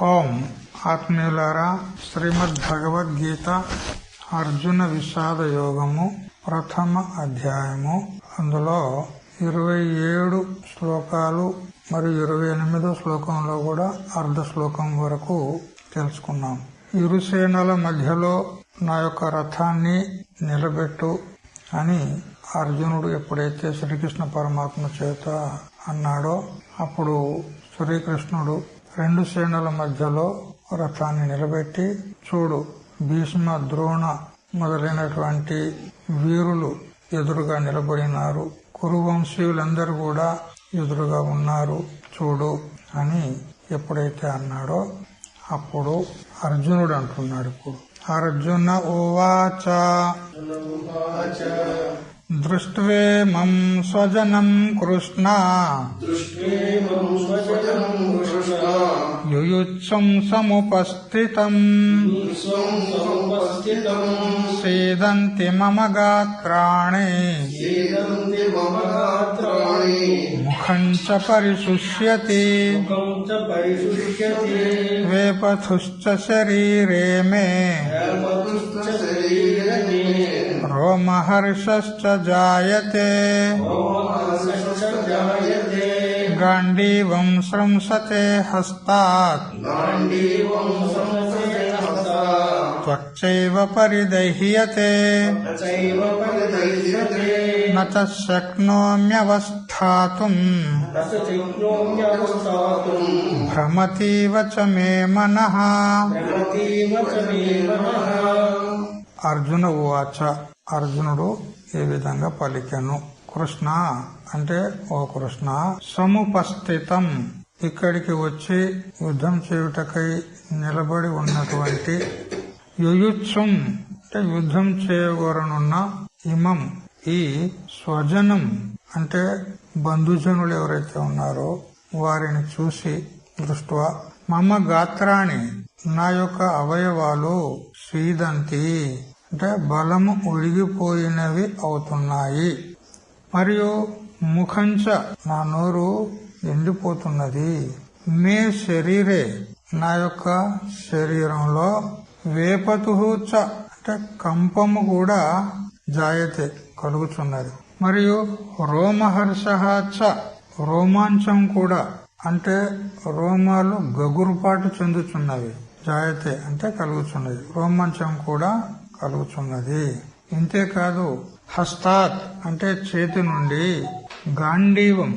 ఓం ఆత్మీయులారా, శ్రీమద్ భగవద్గీత అర్జున విషాద యోగము ప్రథమ అధ్యాయము. అందులో 27 శ్లోకాలు మరియు 28వ శ్లోకంలో కూడా అర్ధ శ్లోకం వరకు తెలుసుకున్నాం. ఇరు సేనల మధ్యలో నా యొక్క రథాన్ని నిలబెట్టు అని అర్జునుడు ఎప్పుడైతే శ్రీకృష్ణ పరమాత్మ చేత అన్నాడో అప్పుడు శ్రీకృష్ణుడు 2 సేనల మధ్యలో రథాన్ని నిలబెట్టి, చూడు, భీష్మ, ద్రోణ మొదలైనటువంటి వీరులు ఎదురుగా నిలబడినారు, కురువంశీయులందరూ కూడా ఎదురుగా ఉన్నారు, చూడు అని ఎప్పుడైతే అన్నాడో అప్పుడు అర్జునుడు అంటున్నాడు. ఇప్పుడు అర్జున ఉవాచ దృష్ట్వేమం స్వజనం కృష్ణ యుయుత్సం సముపస్థితం సేదంతి మమ గాత్రాణి ముఖం చ పరిశుష్యతి వేపథుశ్చ శరీరే మే రోమహర్షశ్చ జాయతే గాండీవం స్రంసతే హస్తాత్ త్వక్చైవ పరిదహ్యతే న చ శక్నోమ్యవస్థాతుం భ్రమతీవ చ మే మనః. అర్జున ఉవాచ, అర్జునుడు ఏ విధంగా పలికెను. కృష్ణ అంటే, ఓ కృష్ణ, సముపస్థితం, ఇక్కడికి వచ్చి యుద్ధం చేయుటకై నిలబడి ఉన్నటువంటి, యుయుత్సం అంటే యుద్ధం చేయగోరనున్న, ఇమం ఈ స్వజనం అంటే బంధుజనులు ఎవరైతే ఉన్నారో వారిని చూసి, దృష్ట్వా మమ గాత్రాణి నా యొక్క అవయవాలు, స్వీదంతి అంటే బలము ఒడిగిపోయినవి అవుతున్నాయి, మరియు ముఖంచ నా నోరు ఎండిపోతున్నది, మే శరీరే నా యొక్క శరీరంలో, వేపతుహు చ అంటే కంపము కూడా, జాయతే కలుగుతున్నది, మరియు రోమహర్ష చ రోమాంచం కూడా అంటే రోమాలు గగురుపాటు చెందుతున్నవి, జాయతే అంటే కలుగుతున్నది, రోమాంచం కూడా కలుగుతున్నది. ఇంతేకాదు, హస్తాత్ అంటే చేతి నుండి, గాంధీవం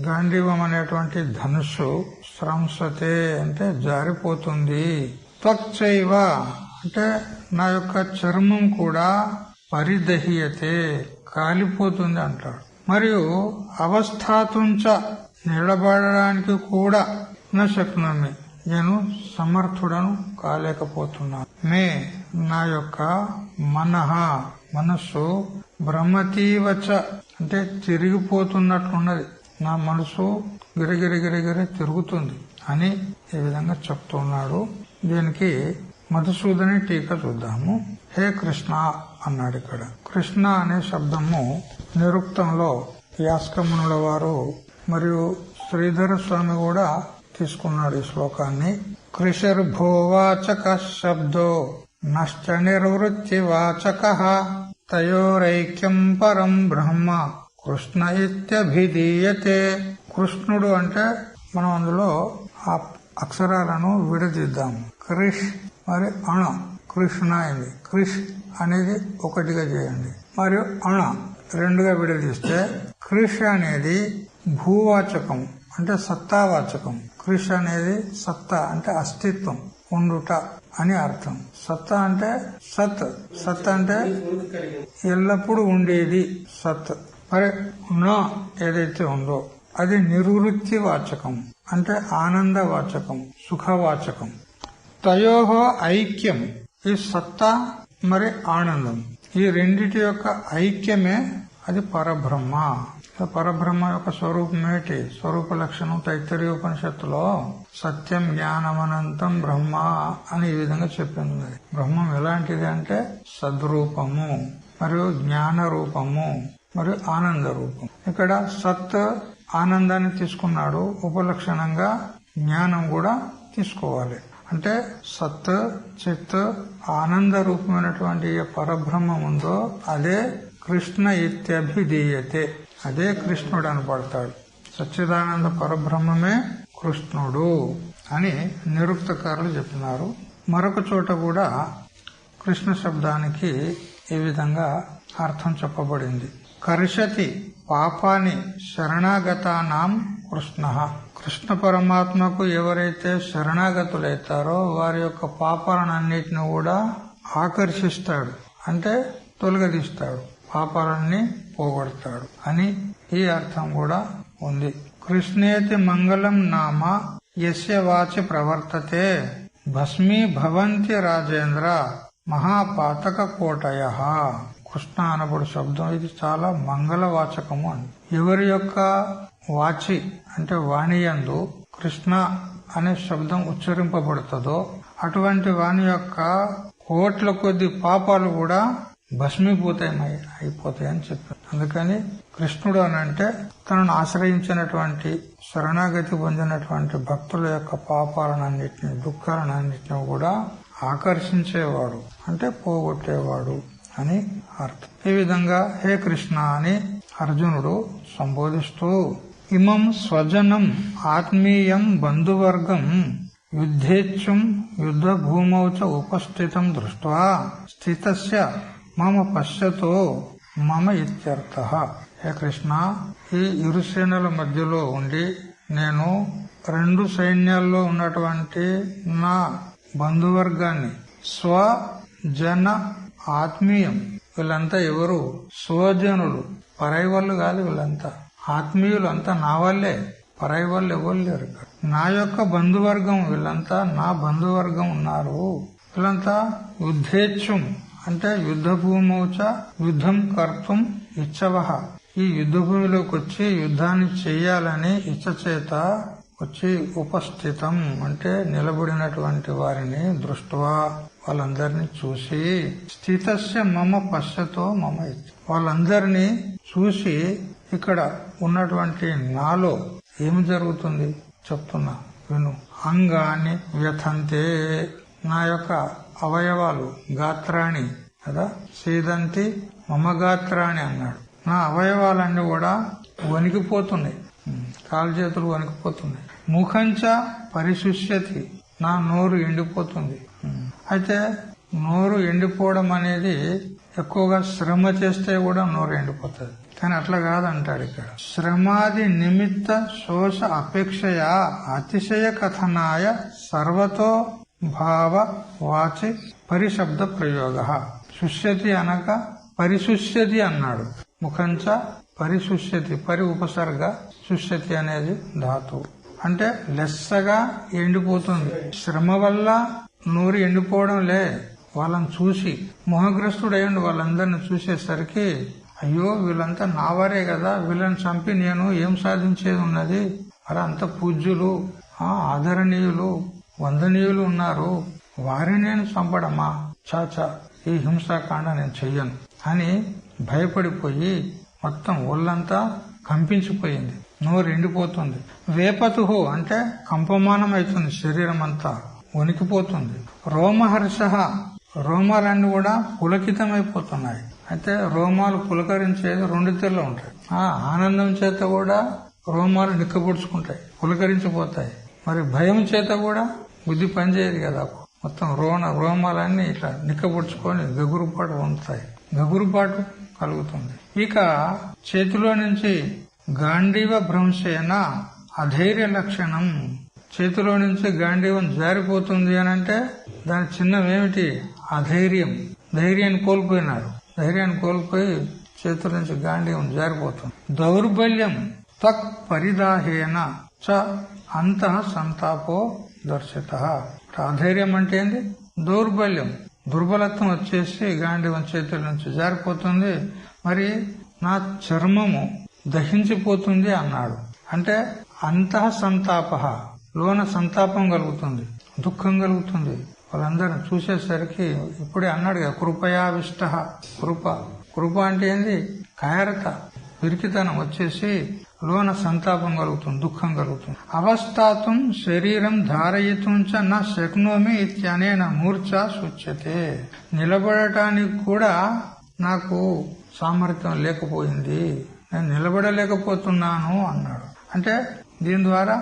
గాంధీవం అనేటువంటి ధనుస్సు, స్రంసతే అంటే జారిపోతుంది, త్వక్చైవ అంటే నా యొక్క చర్మం కూడా, పరిదహ్యతే కాలిపోతుంది అంటాడు. మరియు అవస్థాతుంచ నిలబడడానికి కూడా నా శక్నమే నేను సమర్థుడను కాలేకపోతున్నాను. మే నా యొక్క మనః మనస్సు, భ్రమతీవచ అంటే తిరిగిపోతున్నట్లున్నది, నా మనసు గిరిగిరి తిరుగుతుంది అని ఈ విధంగా చెప్తున్నాడు. దీనికి మధుసూదని టీకా చూద్దాము. హే కృష్ణ అన్నాడు. ఇక్కడ కృష్ణ అనే శబ్దము నిరుక్తంలో యాస్కమునుల వారు మరియు శ్రీధర స్వామి కూడా తీసుకున్నాడు ఈ శ్లోకాన్ని. కృషిర్భోవాచక శబ్దో నశ్చ నిర్వృత్తివాచక తయోరైక్యం పరం బ్రహ్మ కృష్ణ ఇత్యభిధీయతే. కృష్ణుడు అంటే మనం అందులో ఆ అక్షరాలను విడదీద్దాం. క్రిష్ మరి అణ, కృష్ణ అయింది. క్రిష్ అనేది ఒకటిగా చేయండి, మరియు అణ రెండుగా విడదీస్తే క్రిష్ అనేది భూవాచకం అంటే సత్తావాచకం. క్రిష్ అనేది సత్తా అంటే అస్తిత్వం, ఉండుట అని అర్థం. సత్తా అంటే సత్, సత్ అంటే ఎల్లప్పుడూ ఉండేది సత్. మరి నా ఏదైతే ఉందో అది నిర్వృత్తి వాచకం అంటే ఆనందవాచకం, సుఖవాచకం. తయోహో ఐక్యం, ఈ సత్తా మరి ఆనందం, ఈ రెండిటి యొక్క ఐక్యమే అది పరబ్రహ్మ. పరబ్రహ్మ యొక్క స్వరూపమేటి, స్వరూప లక్షణం తైత్తరీయ ఉపనిషత్తులో సత్యం జ్ఞానమనంతం బ్రహ్మ అని ఈ విధంగా చెప్పింది. బ్రహ్మం ఎలాంటిది అంటే సద్రూపము మరియు జ్ఞాన రూపము మరియు ఆనంద రూపం. ఇక్కడ సత్ ఆనందాన్ని తీసుకున్నాడు, ఉపలక్షణంగా జ్ఞానం కూడా తీసుకోవాలి. అంటే సత్ చిత్ ఆనంద రూపమైనటువంటి ఏ పరబ్రహ్మం ఉందో అదే కృష్ణ ఇత్యభిధీయతే, అదే కృష్ణుడు అనబడతాడు. సచ్చిదానంద పరబ్రహ్మమే కృష్ణుడు అని నిరుక్తకారులు చెప్పినారు. మరొక చోట కూడా కృష్ణ శబ్దానికి ఈ విధంగా అర్థం చెప్పబడింది. కర్షతి పాపాని శరణాగతానాం కృష్ణ. కృష్ణ పరమాత్మకు ఎవరైతే శరణాగతులైతారో వారి యొక్క పాపాలన్నిటిని కూడా ఆకర్షిస్తాడు, అంటే తొలగదీస్తాడు, పాపాలన్నీ పోగొడతాడు అని ఈ అర్థం కూడా ఉంది. కృష్ణేతి మంగళం నామ యస్య వాచి ప్రవర్తతే భస్మీ భవంతి రాజేంద్ర మహాపాతక కోటయ. కృష్ణ అనబడు శబ్దం ఇది చాలా మంగళవాచకము అని. ఎవరి యొక్క వాచి అంటే వాణియందు కృష్ణ అనే శబ్దం ఉచ్చరింపబడుతుందో అటువంటి వాణి యొక్క కోట్ల కొద్ది పాపాలు కూడా భస్మీభూతమై అయిపోతాయని చెప్పారు. అందుకని కృష్ణుడు అని అంటే తనను ఆశ్రయించినటువంటి శరణాగతి పొందినటువంటి భక్తుల యొక్క పాపాలన్నింటినీ దుఃఖాలన్నింటినీ కూడా ఆకర్షించేవాడు, అంటే పోగొట్టేవాడు అని అర్థం. ఈ విధంగా హే కృష్ణ అని అర్జునుడు సంబోధిస్తూ ఇమం స్వజనం ఆత్మీయం బంధువర్గం యుద్ధేచ్ఛుం యుద్ధ భూమౌ చ ఉపస్థితం దృష్ట్వా స్థితస్య మమ పశ్యతో మమ ఇత్యర్థః. హే కృష్ణ, ఈ ఇరు సేనల మధ్యలో ఉండి నేను రెండు సైన్యాల్లో ఉన్నటువంటి నా బంధువర్గాన్ని స్వజన ఆత్మీయం, వీళ్ళంతా ఎవరు? స్వజనులు, పరాయి వాళ్ళు కాదు. వీళ్ళంతా ఆత్మీయులు, అంతా నా వాళ్ళే, పరాయి వాళ్ళు ఎవరు లేరు. నా యొక్క బంధువర్గం, వీళ్ళంతా నా బంధువర్గం ఉన్నారు. వీళ్ళంతా యుద్ధేచ్ఛుం అంటే యుద్ధ భూమౌచ యుద్ధం కర్తుం ఇచ్చవః, ఈ యుద్ధ భూమిలోకి వచ్చి యుద్ధాన్ని చెయ్యాలని ఇచ్చ చేత వచ్చి ఉపస్థితం అంటే నిలబడినటువంటి వారిని దృష్ట్వా వాళ్ళందరినీ చూసి స్థితస్య మమ పశ్యతో మమ ఇచ్చ, వాళ్ళందరినీ చూసి ఇక్కడ ఉన్నటువంటి నాలో ఏమి జరుగుతుంది చెప్తున్నా విను. అంగాన్ని వ్యథంతే, నా యొక్క అవయవాలు గాత్రాణి కదా, సీదంతి మమ గాత్రాణి అన్నాడు. నా అవయవాలన్నీ కూడా వణికిపోతున్నాయి, కాలు చేతులు వణికిపోతున్నాయి. ముఖంచ పరిశుష్యతి, నా నోరు ఎండిపోతుంది. అయితే నోరు ఎండిపోవడం అనేది ఎక్కువగా శ్రమ చేస్తే కూడా నోరు ఎండిపోతుంది, కానీ అట్లా కాదంటాడు ఇక్కడ. శ్రమాది నిమిత్త శోష అపేక్షయా అతిశయ కథనాయ సర్వతో భావ వాచి పరిశబ్ద ప్రయోగ. శుష్యతి అనక పరిశుష్యతి అన్నాడు. ముఖంచ పరిశుష్యతి, పరి ఉపసర్గ, శుష్యతి అనేది ధాతువు. అంటే లెస్సగా ఎండిపోతుంది. శ్రమ వల్ల నోరు ఎండిపోవడం లే, వాళ్ళని చూసి మోహగ్రస్తుడయ్యండు. వాళ్ళందరిని చూసేసరికి అయ్యో వీళ్ళంతా నావారే కదా, వీళ్ళని చంపి నేను ఏం సాధించేది ఉన్నది, అలా అంత పూజ్యులు ఆదరణీయులు వందనీయులు ఉన్నారు, వారిని నేను చంపడమా, చాచా ఈ హింసాకాండ నేను చెయ్యను అని భయపడిపోయి మొత్తం ఒళ్ళంతా కంపించిపోయింది, నోరు ఎండిపోతుంది. వేపతుహు అంటే కంపమానం అవుతుంది, శరీరం అంతా వణికిపోతుంది. రోమహర్ష, రోమాలన్నీ కూడా పులకితమైపోతున్నాయి. అయితే రోమాలు పులకరించేది రెండు తీరులో ఉంటాయి. ఆనందం చేత కూడా రోమాలు నిక్కబుడుచుకుంటాయి, పులకరించిపోతాయి. మరి భయం చేత కూడా బుద్ధి పనిచేయదు కదా, మొత్తం రోమాలన్నీ ఇట్లా నిక్కబుడుచుకొని గగురుపాటు పొందుతాయి, గగురుపాటు కలుగుతుంది. ఇక చేతిలో నుంచి గాంధీవ భ్రంశేన అధైర్య లక్షణం, చేతిలో నుంచి గాంధీవం జారిపోతుంది అని అంటే దాని చిహ్నం ఏమిటి? అధైర్యం. ధైర్యాన్ని కోల్పోయినాడు, ధైర్యాన్ని కోల్పోయి చేతుల నుంచి గాంధీవం జారిపోతుంది. దౌర్బల్యం త్వక్ పరిదాహేన చ అంతః సంతాపో దర్శిత. అధైర్యం అంటే ఏంది? దౌర్బల్యం, దుర్బలత్వం వచ్చేసి గాంధీవం చేతుల నుంచి జారిపోతుంది. మరి నా చర్మము దహించిపోతుంది అన్నాడు. అంటే అంతః సంతాప, లోన సంతాపం కలుగుతుంది, దుఃఖం కలుగుతుంది. వాళ్ళందరిని చూసేసరికి ఇప్పుడే అన్నాడు కదా, కృపయావిష్ట. కృప అంటే ఏంది? కాయరత, పిరికితనం వచ్చేసి లోన సంతాపం కలుగుతుంది, దుఃఖం కలుగుతుంది. అవస్థాతం శరీరం ధారయితుం చ న శక్నోమి ఇత్యనేన మూర్ఛ సూచ్యతే. నిలబడటానికి కూడా నాకు సామర్థ్యం లేకపోయింది, నేను నిలబడలేకపోతున్నాను అన్నాడు. అంటే దీని ద్వారా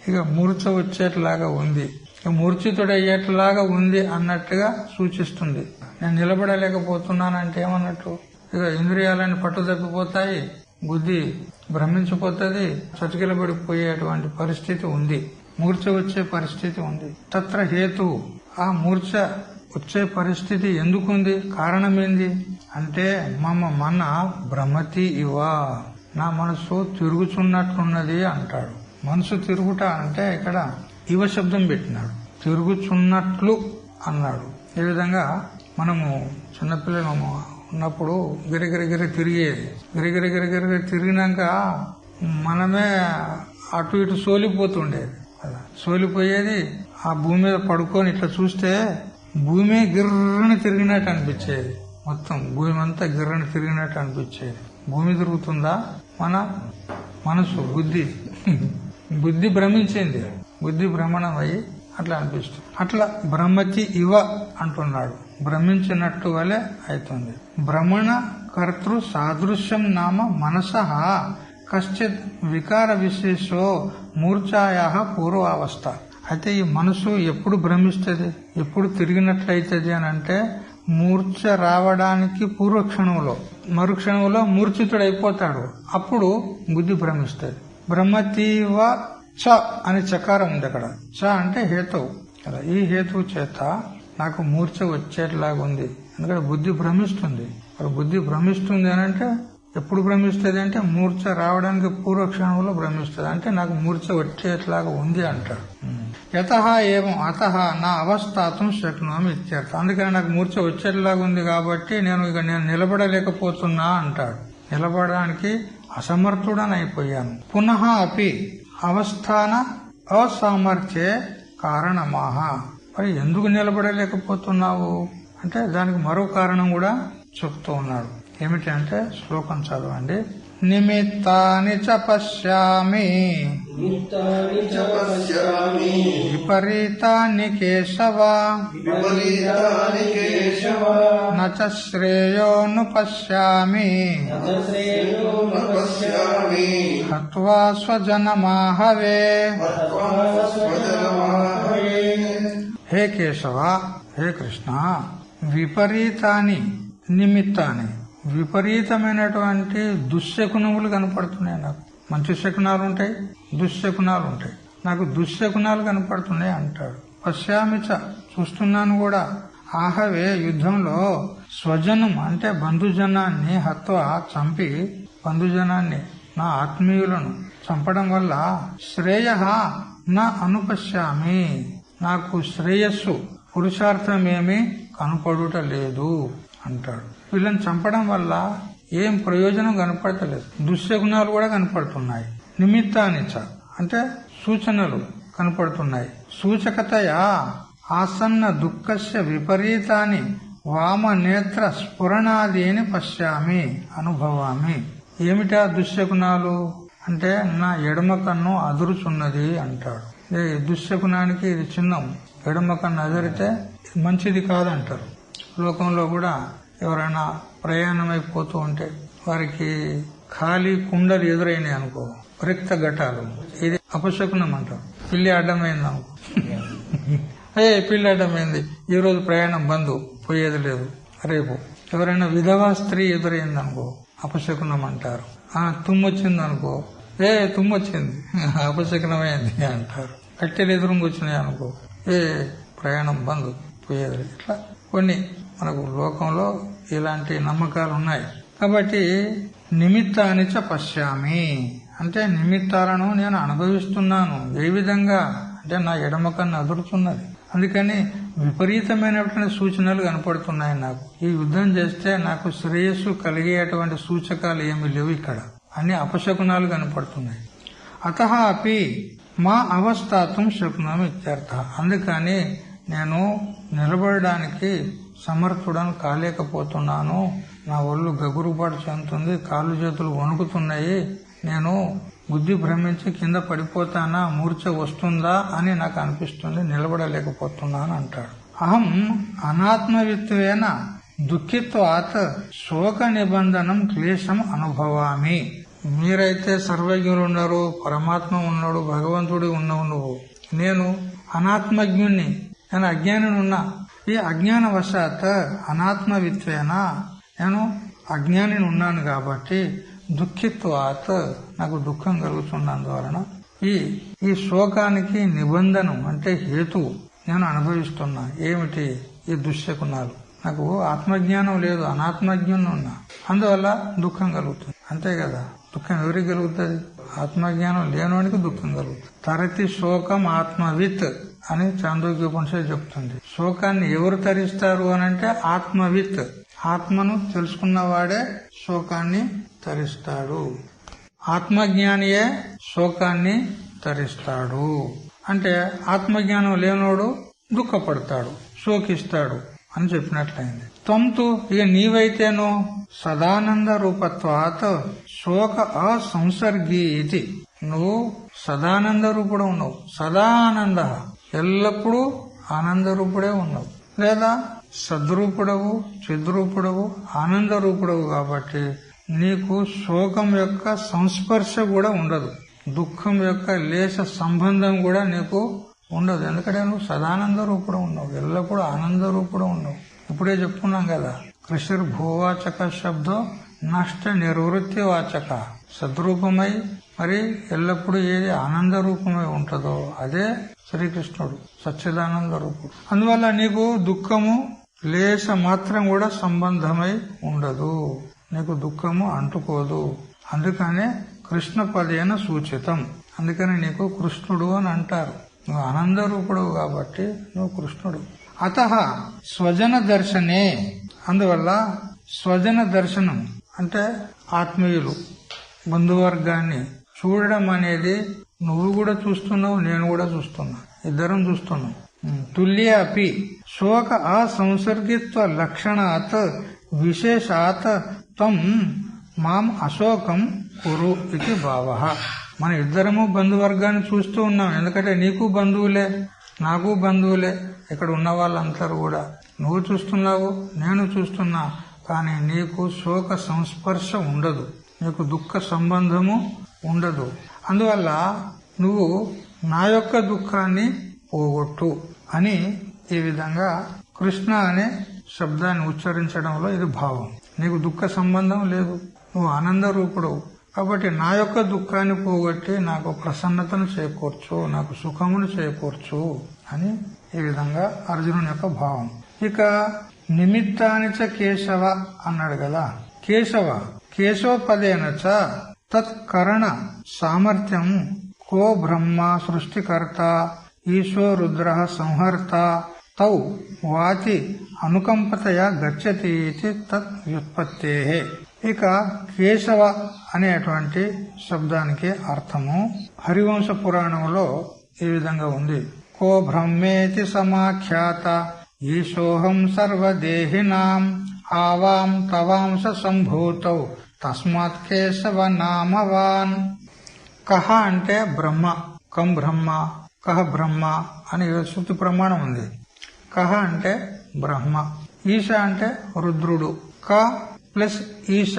ఇక మూర్ఛ వచ్చేట్లాగా ఉంది, మూర్ఛితుడయ్యేట్లాగా ఉంది అన్నట్టుగా సూచిస్తుంది. నేను నిలబడలేకపోతున్నానంటే ఏమన్నట్టు, ఇక ఇంద్రియాలని పట్టు తప్పిపోతాయి, బుద్ధి భ్రమించిపోతుంది, చతికిలబడిపోయేటువంటి పరిస్థితి ఉంది, మూర్ఛ వచ్చే పరిస్థితి ఉంది. తత్ర హేతు, ఆ మూర్ఛ వచ్చే పరిస్థితి ఎందుకుంది, కారణమేంది అంటే మమ మన భ్రమతి ఇవ, నా మనసు తిరుగుచున్నట్లున్నది అంటాడు. మనసు తిరుగుట అంటే ఇక్కడ ఇవ శబ్దం పెట్టినాడు, తిరుగుచున్నట్లు అన్నాడు. ఈ విధంగా మనము చిన్నపిల్లలు ఉన్నప్పుడు గిరిగిరిగిరి తిరిగేది, గిరిగిరిగిరిగిరి తిరిగినాక మనమే అటు ఇటు సోలిపోతుండేది. సోలిపోయేది, ఆ భూమి మీద పడుకొని ఇట్లా చూస్తే భూమి గిర్రని తిరిగినట్టు అనిపించేది, మొత్తం భూమి అంతా గిర్రని తిరిగినట్టు అనిపించేది. భూమి తిరుగుతుందా, మన మనసు బుద్ధి భ్రమించింది, బుద్ధి భ్రమణం అయ్యి అట్లా అనిపిస్తుంది. అట్లా భ్రమతి ఇవ అంటున్నాడు, భ్రమించినట్టు వలె అవుతుంది. భ్రమణ కర్తృ సాదృశ్యం నామ మనసః కశ్చిత్ వికార విశేషో మూర్ఛాయా పూర్వావస్థ. అయితే ఈ మనసు ఎప్పుడు భ్రమిస్తుంది, ఎప్పుడు తిరిగినట్లయితుంది అని అంటే మూర్ఛ రావడానికి పూర్వక్షణంలో, మరుక్షణంలో మూర్ఛితుడైపోతాడు, అప్పుడు బుద్ధి భ్రమిస్తుంది. భ్రమతీవ చ అని చకారం ఉంది అక్కడ, చ అంటే హేతువు కదా. ఈ హేతువు చేత నాకు మూర్ఛ వచ్చేట్లాగా ఉంది, ఎందుకంటే బుద్ధి భ్రమిస్తుంది. బుద్ధి భ్రమిస్తుంది అని అంటే ఎప్పుడు భ్రమిస్తుంది అంటే మూర్ఛ రావడానికి పూర్వక్షణంలో భ్రమిస్తుంది, అంటే నాకు మూర్ఛ వచ్చేట్లాగా ఉంది అంటాడు. యతః ఏవం అతః నా అవస్థాతం శక్నోమి ఇత్యర్థ. అందుకని నాకు మూర్ఛ వచ్చేట్లాగా ఉంది కాబట్టి నేను నిలబడలేకపోతున్నా అంటాడు. నిలబడడానికి అసమర్థుడనైపోయాను. పునః అపి అవస్థాన అసామర్థ్యే కారణమాహ. మరి ఎందుకు నిలబడలేకపోతున్నావు అంటే దానికి మరో కారణం కూడా చెప్తూ ఉన్నాడు. ఏమిటంటే శ్లోకం చదవండి. నిమిత్తాని చ పశ్యామి విపరీతాని కేశవ న చ శ్రేయోను పశ్యామి హత్వా స్వజనమాహవే. హే కేశవ, హే కృష్ణ, విపరీతాని నిమిత్తాన్ని, విపరీతమైనటువంటి దుశ్శకునములు కనపడుతున్నాయి నాకు. మంచి శకునాలు ఉంటాయి, దుశ్శకునాలు ఉంటాయి, నాకు దుశ్శకునాలు కనపడుతున్నాయి అంటాడు. పశ్యామిచ, చూస్తున్నాను కూడా. ఆహవే, యుద్ధంలో స్వజనం అంటే బంధుజనాన్ని హత్వా, చంపి బంధుజనాన్ని, నా ఆత్మీయులను చంపడం వల్ల శ్రేయ నా అనుపశ్యామి, నాకు శ్రేయస్సు పురుషార్థమేమి కనపడుట లేదు అంటాడు. వీళ్ళని చంపడం వల్ల ఏం ప్రయోజనం కనపడతలేదు, దుశ్శకునాలు కూడా కనపడుతున్నాయి. నిమిత్తానిచ అంటే సూచనలు కనపడుతున్నాయి. సూచకతయా ఆసన్న దుఃఖస్య విపరీతాన్ని వామనేత్ర స్ఫురణాదీని పశ్యామి అనుభవామి. ఏమిటా దుశ్శకునాలు అంటే నా ఎడమ కన్ను అదురుచున్నది అంటాడు. దుశ్శకునానికి ఇది చిహ్నం. ఎడమ కన్ను అదిరితే మంచిది కాదంటారు. లోకంలో కూడా ఎవరైనా ప్రయాణమైపోతూ ఉంటే వారికి ఖాళీ కుండలు ఎదురైనాయి అనుకో, రిక్త ఘటాలు, ఇది అపశకునం అంటారు. పిల్లి అడ్డమైంది అనుకో, పిల్లి అడ్డమైంది, ఈ రోజు ప్రయాణం బంద్, పోయేది లేదు రేపు. ఎవరైనా విధవా స్త్రీ ఎదురైంది అనుకో అపశకునం అంటారు. తుమ్మొచ్చింది అనుకో, తుమ్మొచ్చింది, అపశకునమైంది అంటారు. కట్టెలు ఎదురుంగొచ్చినాయి అనుకో, ప్రయాణం బంద్, పోయేది. ఇట్లా కొన్ని మనకు లోకంలో ఇలాంటి నమ్మకాలు ఉన్నాయి. కాబట్టి నిమిత్తానిచ పశ్యామి అంటే నిమిత్తాలను నేను అనుభవిస్తున్నాను. ఏ విధంగా అంటే నా ఎడమ కన్ను అదురుతున్నది, అందుకని విపరీతమైనటువంటి సూచనలు కనపడుతున్నాయి నాకు. ఈ యుద్ధం చేస్తే నాకు శ్రేయస్సు కలిగేటువంటి సూచకాలు ఏమి లేవు, ఇక్కడ అన్ని అపశకునాలు కనపడుతున్నాయి. అతః అపి మా అవస్థాతం శకునం ఇత్యర్థ. అందుకని నేను నిలబడడానికి సమర్థుడను కాలేకపోతున్నాను. నా ఒళ్ళు గగురుపాటు చెందుతుంది, కాళ్ళు చేతులు వణుకుతున్నాయి. నేను బుద్ధి భ్రమించి కింద పడిపోతానా, మూర్ఛ వస్తుందా అని నాకు అనిపిస్తుంది, నిలబడలేకపోతున్నాను అంటాడు. అహం అనాత్మవిత్వేన దుఃఖిత్వాత్ శోక నిబంధనం క్లేశం అనుభవామి. మీరైతే సర్వజ్ఞులు ఉన్నారు, పరమాత్మ ఉన్నాడు, భగవంతుడు ఉన్నావు నువ్వు. నేను అనాత్మజ్ఞుణ్ణి, నేను అజ్ఞాని ఉన్నా. ఈ అజ్ఞానవశాత్ అనాత్మవిత్వేన నేను అజ్ఞాని ఉన్నాను కాబట్టి దుఃఖిత్వాత్ నాకు దుఃఖం కలుగుతున్నందువలన ఈ శోకానికి నిబంధనం అంటే హేతువు నేను అనుభవిస్తున్నా. ఏమిటి? ఈ దుశ్శకునాలు. నాకు ఆత్మజ్ఞానం లేదు, అనాత్మజ్ఞానం ఉన్నా, అందువల్ల దుఃఖం కలుగుతుంది. అంతే కదా. దుఃఖం ఎవరికి కలుగుతుంది? ఆత్మజ్ఞానం లేనివానికి దుఃఖం కలుగుతుంది. తరతి శోకం ఆత్మవిత్ అని చాందోగ్యోపనిషత్తు చెప్తుంది. శోకాన్ని ఎవరు తరిస్తారు అనంటే ఆత్మవిత్. ఆత్మను తెలుసుకున్నవాడే శోకాన్ని తరిస్తాడు. ఆత్మజ్ఞానియే శోకాన్ని తరిస్తాడు. అంటే ఆత్మజ్ఞానం లేనోడు దుఃఖపడతాడు, శోకిస్తాడు అని చెప్పినట్లయింది. త్వంతు ఇక నీవైతేనో సదానంద రూపత్వాత్ శోక అసంసర్గీ ఇది. నువ్వు సదానంద రూపుడు ఉన్నావు. సదా ఆనంద, ఎల్లప్పుడూ ఆనంద రూపుడే ఉన్నావు. లేదా సద్రూపుడవు, చిద్రూపుడవు, ఆనంద రూపుడవు కాబట్టి నీకు శోకం యొక్క సంస్పర్శ కూడా ఉండదు, దుఃఖం యొక్క లేశ సంబంధం కూడా నీకు ఉండదు. ఎందుకంటే నువ్వు సదానంద రూపుడు ఉన్నావు, ఎల్లప్పుడూ ఆనంద రూపుడు ఉన్నావు. ఇప్పుడే చెప్పుకున్నాం కదా, కృషిర్ భూవాచక శబ్దం నష్ట నిర్వృత్తి వాచక. సద్రూపమై మరి ఎల్లప్పుడూ ఏది ఆనంద రూపమై ఉంటుందో అదే శ్రీకృష్ణుడు, సచ్చిదానంద రూపుడు. అందువల్ల నీకు దుఃఖము లేశ మాత్రం కూడా సంబంధమై ఉండదు, నీకు దుఃఖము అంటుకోదు. అందుకనే కృష్ణ పదేన సూచితం. అందుకని నీకు కృష్ణుడు అని అంటారు. నువ్వు ఆనంద రూపుడు కాబట్టి నువ్వు కృష్ణుడు. అతః స్వజన దర్శనే, అందువల్ల స్వజన దర్శనం అంటే ఆత్మీయులు, బంధువర్గాన్ని చూడడం అనేది నువ్వు కూడా చూస్తున్నావు, నేను కూడా చూస్తున్నా, ఇద్దరం చూస్తున్నాం. తుల్య అపి శోక అసంసర్గిత్వ లక్షణాత్ విశేషాత్ త్వం మాం అశోకం కురు ఇది భావః. మన ఇద్దరము బంధువర్గాన్ని చూస్తూ ఉన్నాం. ఎందుకంటే నీకు బంధువులే, నాకు బంధువులే, ఇక్కడ ఉన్న వాళ్ళందరూ కూడా. నువ్వు చూస్తున్నావు, నేను చూస్తున్నా, కానీ నీకు శోక సంస్పర్శ ఉండదు, నీకు దుఃఖ సంబంధము ఉండదు. అందువల్ల నువ్వు నా యొక్క దుఃఖాన్ని పోగొట్టు అని ఈ విధంగా కృష్ణ అనే శబ్దాన్ని ఉచ్చరించడంలో ఇది భావం. నీకు దుఃఖ సంబంధం లేదు, నువ్వు ఆనంద రూపుడు కాబట్టి నా యొక్క దుఃఖాన్ని పోగొట్టి నాకు ప్రసన్నతను చేకూర్చు, నాకు సుఖమును చేకూర్చు అని ఈ విధంగా అర్జునుని యొక్క భావం. ఇక నిమిత్తానిచ కేశవ అన్నాడు కదా. కేశవపదేనచ తత్కరణ సామర్థ్యం కో బ్రహ్మ సృష్టికర్త ఈశో రుద్ర సంహర్త తౌ వాతి అనుకంపతయా గచ్చతి ఇది తత్ వ్యుత్పత్తే. ఇక కేశవ అనేటువంటి శబ్దానికి అర్థము హరివంశ పురాణంలో ఈ విధంగా ఉంది. కో బ్రహ్మేతి సమాఖ్యాత ఈశోహం సర్వదేహినాం ఆవాం తవాంశ సంభూతౌ తస్మాత్ కేశవ నామవాన్. కహ అంటే బ్రహ్మ, కం బ్రహ్మ, కహ బ్రహ్మ అని శృతి ప్రమాణం ఉంది. కహ అంటే బ్రహ్మ, ఈశ అంటే రుద్రుడు. క ప్లస్ ఈశ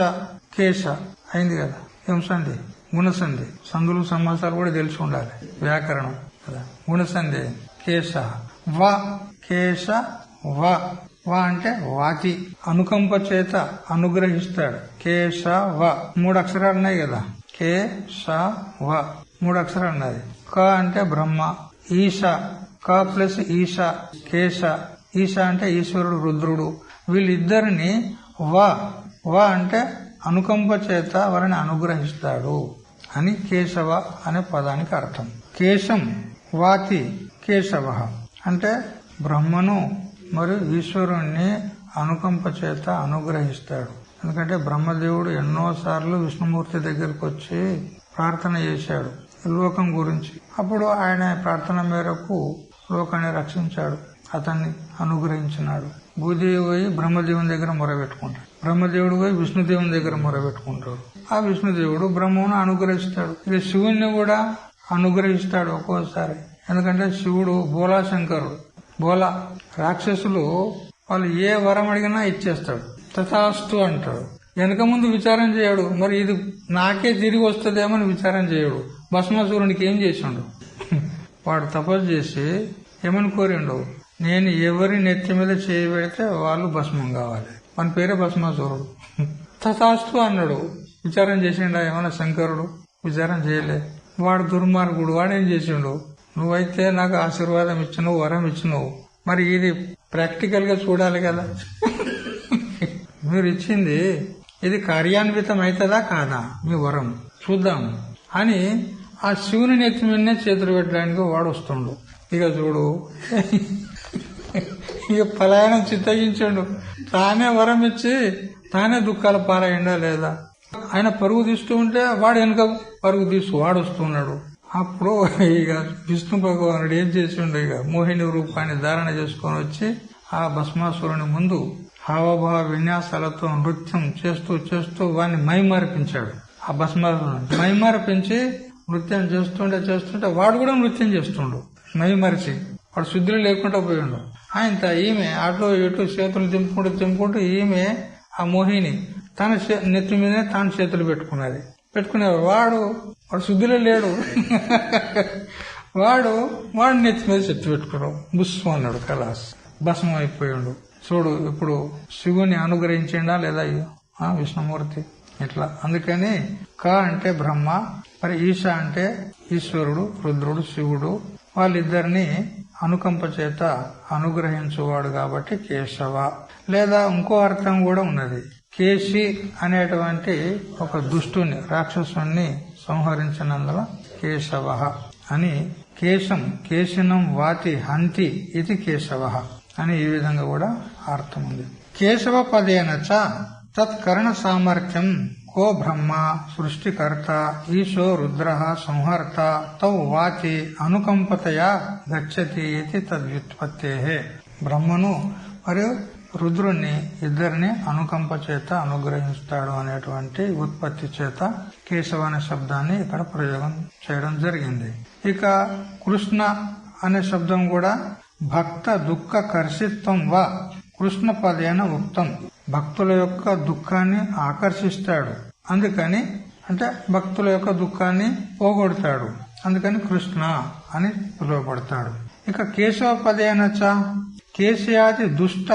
కేశ అయింది కదా. ఏం సంధి? గుణసంధి. సంధులు సమాసాలు కూడా తెలిసి ఉండాలి, వ్యాకరణం కదా. గుణసంధి కేశ. వ కేశ వ. వ అంటే వాతి, అనుకంప చేత అనుగ్రహిస్తాడు. కేశ వ 3 అక్షరాలు ఉన్నాయి కదా. కేశ వ 3 అక్షరాలు ఉన్నాయి. క అంటే బ్రహ్మ, ఈశ, క ప్లస్ ఈశ కేశ. ఈశ అంటే ఈశ్వరుడు, రుద్రుడు. వీళ్ళిద్దరిని వ అంటే అనుకంప చేత వారిని అనుగ్రహిస్తాడు అని కేశవ అనే పదానికి అర్థం. కేశం వాతి కేశవ అంటే బ్రహ్మను మరియు ఈశ్వరుణ్ణి అనుకంప చేత అనుగ్రహిస్తాడు. ఎందుకంటే బ్రహ్మదేవుడు ఎన్నోసార్లు విష్ణుమూర్తి దగ్గరకు వచ్చి ప్రార్థన చేశాడు లోకం గురించి. అప్పుడు ఆయన ప్రార్థన మేరకు లోకాన్ని రక్షించాడు, అతన్ని అనుగ్రహించినాడు. భూదేవి పోయి బ్రహ్మదేవుని దగ్గర మొరబెట్టుకుంటాడు, బ్రహ్మదేవుడు పోయి విష్ణుదేవుని దగ్గర మొరబెట్టుకుంటాడు. ఆ విష్ణుదేవుడు బ్రహ్మను అనుగ్రహిస్తాడు. ఇక శివుణ్ణి కూడా అనుగ్రహిస్తాడు ఒక్కోసారి. ఎందుకంటే శివుడు బోలా శంకరుడు. బోలా రాక్షసులు వాళ్ళు ఏ వరం అడిగినా ఇచ్చేస్తాడు, తథాస్తు అంటాడు. వెనక ముందు విచారం చేయడు, మరి ఇది నాకే తిరిగి వస్తుందేమో అని విచారం చేయడు. భస్మాసురునికి ఏం చేసిండు, వాడు తపస్సు చేసి ఏమని కోరిండు, నేను ఎవరి నెత్తి మీద చేయబెడితే వాళ్ళు భస్మం కావాలి, మన పేరే భస్మాసురుడు. తథాస్తు అన్నాడు. విచారం చేసిండా ఏమన్నా శంకరుడు? విచారం చేయలే. వాడు దుర్మార్గుడు. వాడేం చేసిండు, నువ్వైతే నాకు ఆశీర్వాదం ఇచ్చినవు, వరం ఇచ్చినవు, మరి ఇది ప్రాక్టికల్ గా చూడాలి కదా, మీరు ఇచ్చింది ఇది కార్యాన్వితం అవుతుందా కాదా, మీ వరం చూద్దాం అని ఆ శివుని నెత్తి మీదనే చేతులు పెట్టడానికి వాడు వస్తుండు. ఇక చూడు, ఇక పలాయనం చిత్తగించండు. తానే వరం ఇచ్చి తానే దుఃఖాల పాలయ్యండా లేదా? ఆయన పరుగు తీస్తూ ఉంటే వాడు వెనుక పరుగు తీస్తూ వాడు వస్తున్నాడు. అప్పుడు ఇక విష్ణు భగవానుడు ఏం చేసిండు, ఇక మోహిని రూపాన్ని ధారణ చేసుకొని వచ్చి ఆ భస్మాసురుని ముందు హావభావ విన్యాసాలతో నృత్యం చేస్తూ చేస్తూ వాడిని మైమరిపించాడు. ఆ భస్మాసురుని మైమరిపించి నృత్యం చేస్తుంటే వాడు కూడా నృత్యం చేస్తుండు మైమరిచి. వాడు శుద్ధిలో లేకుండా పోయిండు. ఆయన ఈమె అటు ఇటు చేతులు దింపుకుంటూ ఈమె ఆ మోహిని తన నెత్తి మీదనే తాను చేతులు పెట్టుకునేవాడు. వాడు శుద్ధిలో లేడు. వాడు నెత్తి మీద చెట్టు పెట్టుకున్నాడు. బుస్సు అన్నాడు, కలాస్ భస్మం అయిపోయాడు. చూడు, ఇప్పుడు శివుని అనుగ్రహించిండా లేదా విష్ణుమూర్తి? ఇట్లా అందుకని క అంటే బ్రహ్మ, మరి ఈశ అంటే ఈశ్వరుడు, రుద్రుడు, శివుడు. వాళ్ళిద్దరిని అనుకంప చేత అనుగ్రహించువాడు కాబట్టి కేశవ. లేదా ఇంకో అర్థం కూడా ఉన్నది. కేశి అనేటువంటి ఒక దుష్టుని, రాక్షసుని సంహరించినందున కేశవ అని. కేశనం వాతి హంతి ఇది కేశవ అని ఈ విధంగా కూడా అర్థం ఉంది. కేశవ పదేనచ తత్కరణ సామర్థ్యం కో బ్రహ్మ సృష్టికర్త ఈశో రుద్ర సంహర్త తౌ వాచి అనుకంపతయా గచ్చతి ఇది తద్వ్యుత్పత్తే. బ్రహ్మను మరియు రుద్రుణ్ణి ఇద్దరిని అనుకంప చేత అనుగ్రహిస్తాడు అనేటువంటి ఉత్పత్తి చేత కేశవ అనే శబ్దాన్ని ఇక్కడ ప్రయోగం చేయడం జరిగింది. ఇక కృష్ణ అనే శబ్దం కూడా భక్త దుఃఖ కర్షిత్వం వా కృష్ణ పదేన ఉక్తం. భక్తుల యొక్క దుఃఖాన్ని ఆకర్షిస్తాడు, అందుకని అంటే భక్తుల యొక్క దుఃఖాన్ని పోగొడతాడు, అందుకని కృష్ణ అని పిలువబడతాడు. ఇక కేశవ పదేనచ కేశయాది దుష్ట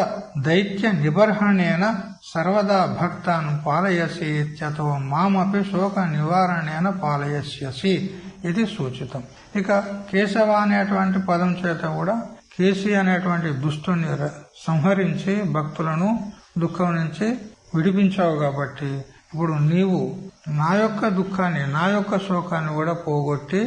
దైత్య నిబర్హణేన సర్వదా భక్తాను పాలయసి ఇత్యతో మామపి శోక నివారణేన పాలయస్యసి ఇది సూచితం. ఇక కేశవ అనేటువంటి పదం చేత కూడా కేశి అనేటువంటి దుష్టుని సంహరించి భక్తులను దుఃఖం నుంచి విడిపించావు కాబట్టి ఇప్పుడు నీవు నా యొక్క దుఃఖాన్ని, నా యొక్క శోకాన్ని కూడా పోగొట్టి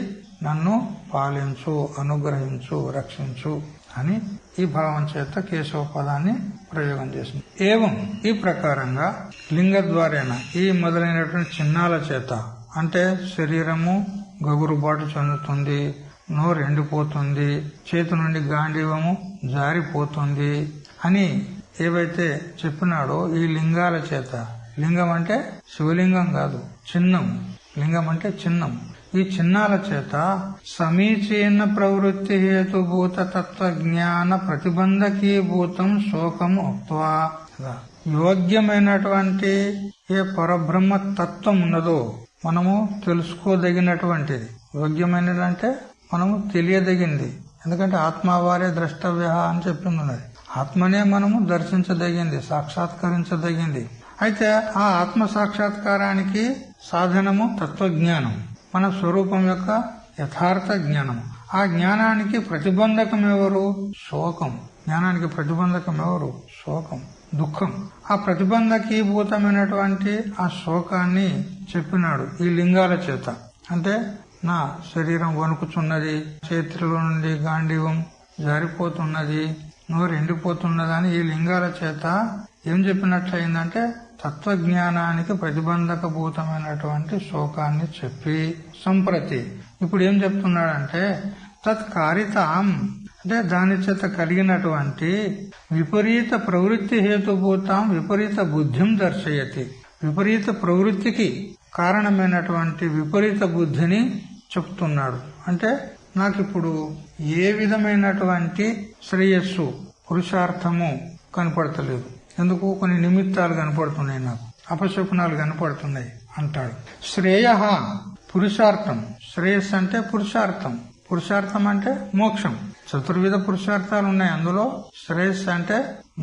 నన్ను పాలించు, అనుగ్రహించు, రక్షించు అని ఈ భావం చేత కేశవ పదాన్ని ప్రయోగం చేసింది. ఏవం ఈ ప్రకారంగా లింగద్వారేణ ఈ మొదలైనటువంటి చిహ్నాల చేత అంటే శరీరము గగురుబాటు చెందుతుంది, నోరు ఎండిపోతుంది, చేతి నుండి గాంధీవము జారిపోతుంది అని ఏవైతే చెప్పినాడో ఈ లింగాల చేత, లింగం అంటే శివలింగం కాదు, చిహ్నం. లింగం అంటే చిహ్నం. ఈ చిహ్నాల చేత సమీచీన ప్రవృత్తి హేతుభూత తత్వ జ్ఞాన ప్రతిబంధకీభూతం శోకం ఉక్త్వా. యోగ్యమైనటువంటి ఏ పరబ్రహ్మ తత్వం ఉన్నదో మనము తెలుసుకోదగినటువంటిది. యోగ్యమైనదంటే మనము తెలియదగింది. ఎందుకంటే ఆత్మవారే ద్రష్టవ్య అని చెప్పింది. ఆత్మనే మనము దర్శించదగింది, సాక్షాత్కరించదగింది. అయితే ఆ ఆత్మ సాక్షాత్కారానికి సాధనము తత్వజ్ఞానం, మన స్వరూపం యొక్క యథార్థ జ్ఞానం. ఆ జ్ఞానానికి ప్రతిబంధకం ఎవరు? శోకం. జ్ఞానానికి ప్రతిబంధకం ఎవరు? శోకం, దుఃఖం. ఆ ప్రతిబంధకీభూతమైనటువంటి ఆ శోకాన్ని చెప్పినాడు ఈ లింగాల చేత. అంటే నా శరీరం వణుకుచున్నది, చేతుల నుండి గాంధీవం జారిపోతున్నది, నోరు ఎండిపోతున్నదని ఈ లింగాల చేత ఏం చెప్పినట్లయిందంటే తత్వజ్ఞానానికి ప్రతిబంధక భూతమైనటువంటి శోకాన్ని చెప్పి సంప్రతి ఇప్పుడు ఏం చెప్తున్నాడంటే తత్కారితాం అంటే దాని చేత కలిగినటువంటి విపరీత ప్రవృత్తి హేతుభూతం విపరీత బుద్ధిం దర్శయతి. విపరీత ప్రవృత్తికి కారణమైనటువంటి విపరీత బుద్ధిని చెప్తున్నాడు. అంటే నాకిప్పుడు ఏ విధమైనటువంటి శ్రేయస్సు పురుషార్థము కనపడతలేదు. ఎందుకు? కొన్ని నిమిత్తాలు కనపడుతున్నాయి, నాకు అపశకునాలు కనపడుతున్నాయి అంటాడు. శ్రేయ పురుషార్థం. శ్రేయస్సు అంటే పురుషార్థం. పురుషార్థం అంటే మోక్షం. చతుర్విధ పురుషార్థాలు ఉన్నాయి, అందులో శ్రేయస్సు అంటే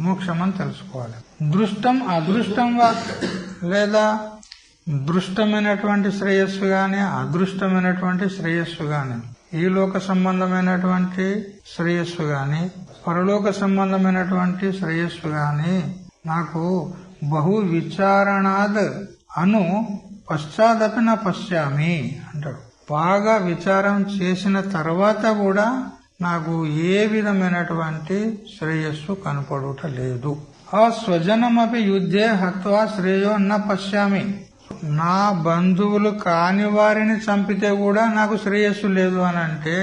మోక్షం అని తెలుసుకోవాలి. దృష్టం అదృష్టం లేదా దృష్టమైనటువంటి శ్రేయస్సు గాని అదృష్టమైనటువంటి శ్రేయస్సు గాని, ఈ లోక సంబంధమైనటువంటి శ్రేయస్సు గాని పరలోక సంబంధమైనటువంటి శ్రేయస్సు గాని నాకు బహు విచారణాద్ అను పశ్చాదపి నా పశ్యామి అంటాడు. బాగా విచారం చేసిన తర్వాత కూడా నాకు ఏ విధమైనటువంటి శ్రేయస్సు కనపడుట లేదు. ఆ స్వజనమపి యుద్ధే హత్వా శ్రేయో న పశ్యామి. నా బంధువులు కాని వారిని చంపితే కూడా నాకు శ్రేయస్సు లేదు అని అంటే,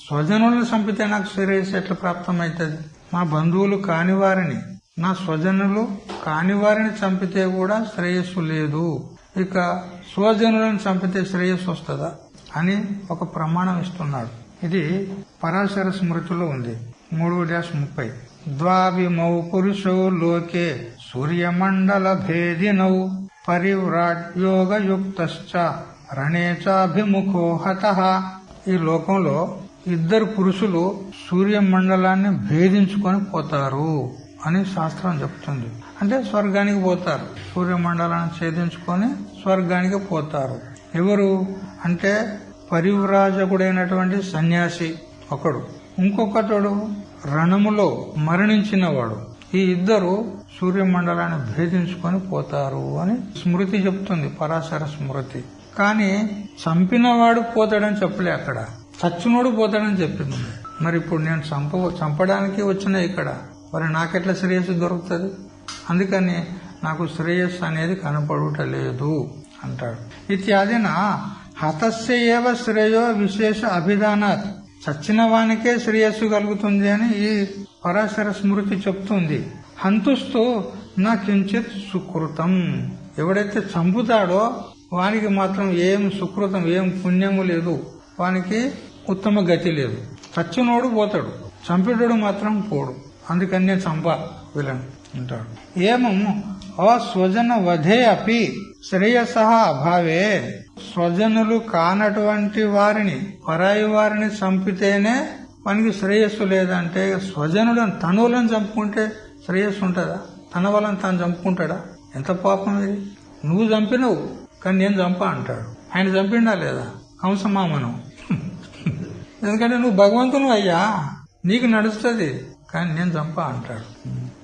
స్వజనులను చంపితే నాకు శ్రేయస్సు ఎట్లా ప్రాప్తమవుతుంది? మా బంధువులు కాని వారిని, నా స్వజనులు కాని వారిని చంపితే కూడా శ్రేయస్సు లేదు, ఇక స్వజనులను చంపితే శ్రేయస్సు వస్తుందా అని ఒక ప్రమాణం ఇస్తున్నాడు. ఇది పరాశర స్మృతిలో ఉంది 3-30. ద్వావిమౌ పురుషో లోకే సూర్యమండల భేదినౌ పరివ్రాట్ యోగయుక్తశ్చ రణేచాభిముఖో హతః. ఈ లోకంలో ఇద్దరు పురుషులు సూర్యమండలాన్ని భేదించుకొని పోతారు అని శాస్త్రం చెప్తుంది. అంటే స్వర్గానికి పోతారు, సూర్యమండలాన్ని ఛేదించుకొని స్వర్గానికి పోతారు. ఎవరు అంటే పరివ్రాజకుడైనటువంటి సన్యాసి ఒకడు, ఇంకొకతడు రణములో మరణించినవాడు. ఈ ఇద్దరు సూర్యమండలాన్ని భేదించుకొని పోతారు అని స్మృతి చెప్తుంది, పరాశర స్మృతి. కానీ చంపినవాడు పోతాడని చెప్పలే, అక్కడ చచ్చినోడు పోతాడని చెప్పింది. మరి ఇప్పుడు నేను చంపడానికి వచ్చిన ఇక్కడ, మరి నాకెట్లా శ్రేయస్సు దొరుకుతుంది? అందుకని నాకు శ్రేయస్సు అనేది కనపడుటలేదు అంటాడు. ఇత్యాదిన హతస్య ఏవ శ్రేయో విశేష అభిధానాత్. చచ్చిన వానికే శ్రేయస్సు కలుగుతుంది అని ఈ పరాశర స్మృతి చెప్తుంది. హంతుస్తూ నా కించిత్ సుకృతం. ఎవడైతే చంపుతాడో వానికి మాత్రం ఏం సుకృతం, ఏం పుణ్యము లేదు, వానికి ఉత్తమ గతి లేదు. చచ్చినోడు పోతాడు, చంపినోడు మాత్రం పోడు. అందుకని నేను చంపా వీళ్ళని అంటాడు. ఏమం అస్వజన వధే అపి శ్రేయస అభావే. స్వజనులు కానటువంటి వారిని, పరాయి వారిని చంపితేనే మనకి శ్రేయస్సు లేదంటే, స్వజనులను తనువులను చంపుకుంటే శ్రేయస్సు ఉంటుందా? తన వాళ్ళని తాను చంపుకుంటాడా? ఎంత పాపం ఇది! నువ్వు చంపినవు కానీ నేను చంపా అంటాడు. ఆయన చంపిండా లేదా? కంసమామను. ఎందుకంటే నువ్వు భగవంతును అయ్యా, నీకు నడుస్తుంది, కానీ నేను చంపా అంటాడు.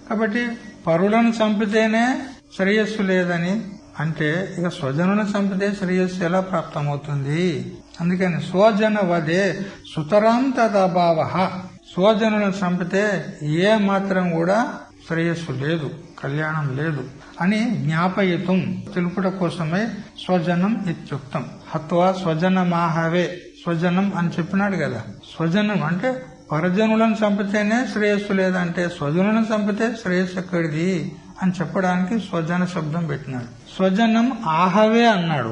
కాబట్టి పరులను చంపితేనే శ్రేయస్సు లేదని అంటే, ఇక స్వజనులను చంపితే శ్రేయస్సు ఎలా ప్రాప్తమవుతుంది? అందుకని స్వజన వదే సుతరాం తదభావ. స్వజనులను చంపితే ఏ మాత్రం కూడా శ్రేయస్సు లేదు, కళ్యాణం లేదు అని జ్ఞాపయితం తెలుపుట కోసమే స్వజనం ఇత్యుక్తం. హత్వా స్వజనమాహవే. స్వజనం అని చెప్పినాడు కదా. స్వజనం అంటే పరజనులను చంపితేనే శ్రేయస్సు లేదంటే, స్వజనులను చంపితే శ్రేయస్సు ఎక్కడిది అని చెప్పడానికి స్వజన శబ్దం పెట్టినాడు. స్వజనం ఆహవే అన్నాడు.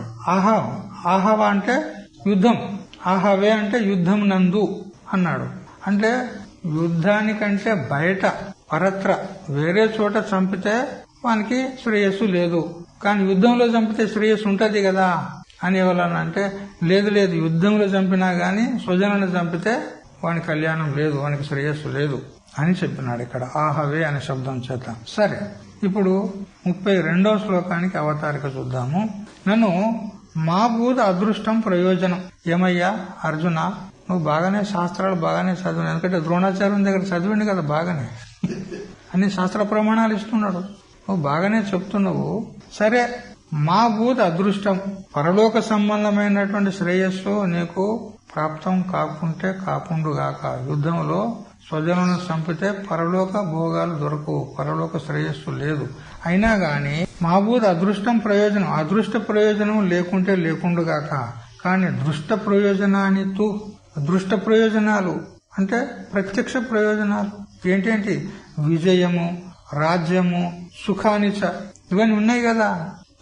ఆహవ అంటే యుద్ధం, ఆహవే అంటే యుద్ధం నందు అన్నాడు. అంటే యుద్ధానికంటే బయట పరత్ర వేరే చోట చంపితే వానికి శ్రేయస్సు లేదు, కానీ యుద్ధంలో చంపితే శ్రేయస్సు ఉంటది కదా అని ఎవరనంటే, లేదు లేదు, యుద్ధంలో చంపినా గాని స్వజనులను చంపితే వాని కళ్యాణం లేదు, వానికి శ్రేయస్సు లేదు అని చెప్పినాడు ఇక్కడ ఆహవే అనే శబ్దం చేత. సరే, ఇప్పుడు 32వ శ్లోకానికి అవతారిక చూద్దాము. నన్ను మా బూధ అదృష్టం ప్రయోజనం. ఏమయ్యా అర్జున, నువ్వు బాగానే శాస్త్రాలు బాగానే చదివిన, ఎందుకంటే ద్రోణాచార్యుని దగ్గర చదివిండు కదా బాగానే, అన్ని శాస్త్ర ప్రమాణాలు ఇస్తున్నాడు, నువ్వు బాగానే చెప్తున్నావు. సరే, మా బూధ అదృష్టం, పరలోక సంబంధమైనటువంటి శ్రేయస్సు నీకు ప్రాప్తం కాకుంటే కాకుండుగాక. యుద్ధంలో స్వజనులను చంపితే పరలోక భోగాలు దొరకవు, పరలోక శ్రేయస్సు లేదు. అయినా గాని మాబూద్ అదృష్టం ప్రయోజనం, అదృష్ట ప్రయోజనం లేకుంటే లేకుండుగాక. కానీ దృష్ట ప్రయోజనాన్ని దృష్ట ప్రయోజనాలు అంటే ప్రత్యక్ష ప్రయోజనాలు ఏంటేంటి? విజయము, రాజ్యము, సుఖానిచ, ఇవన్నీ ఉన్నాయి కదా.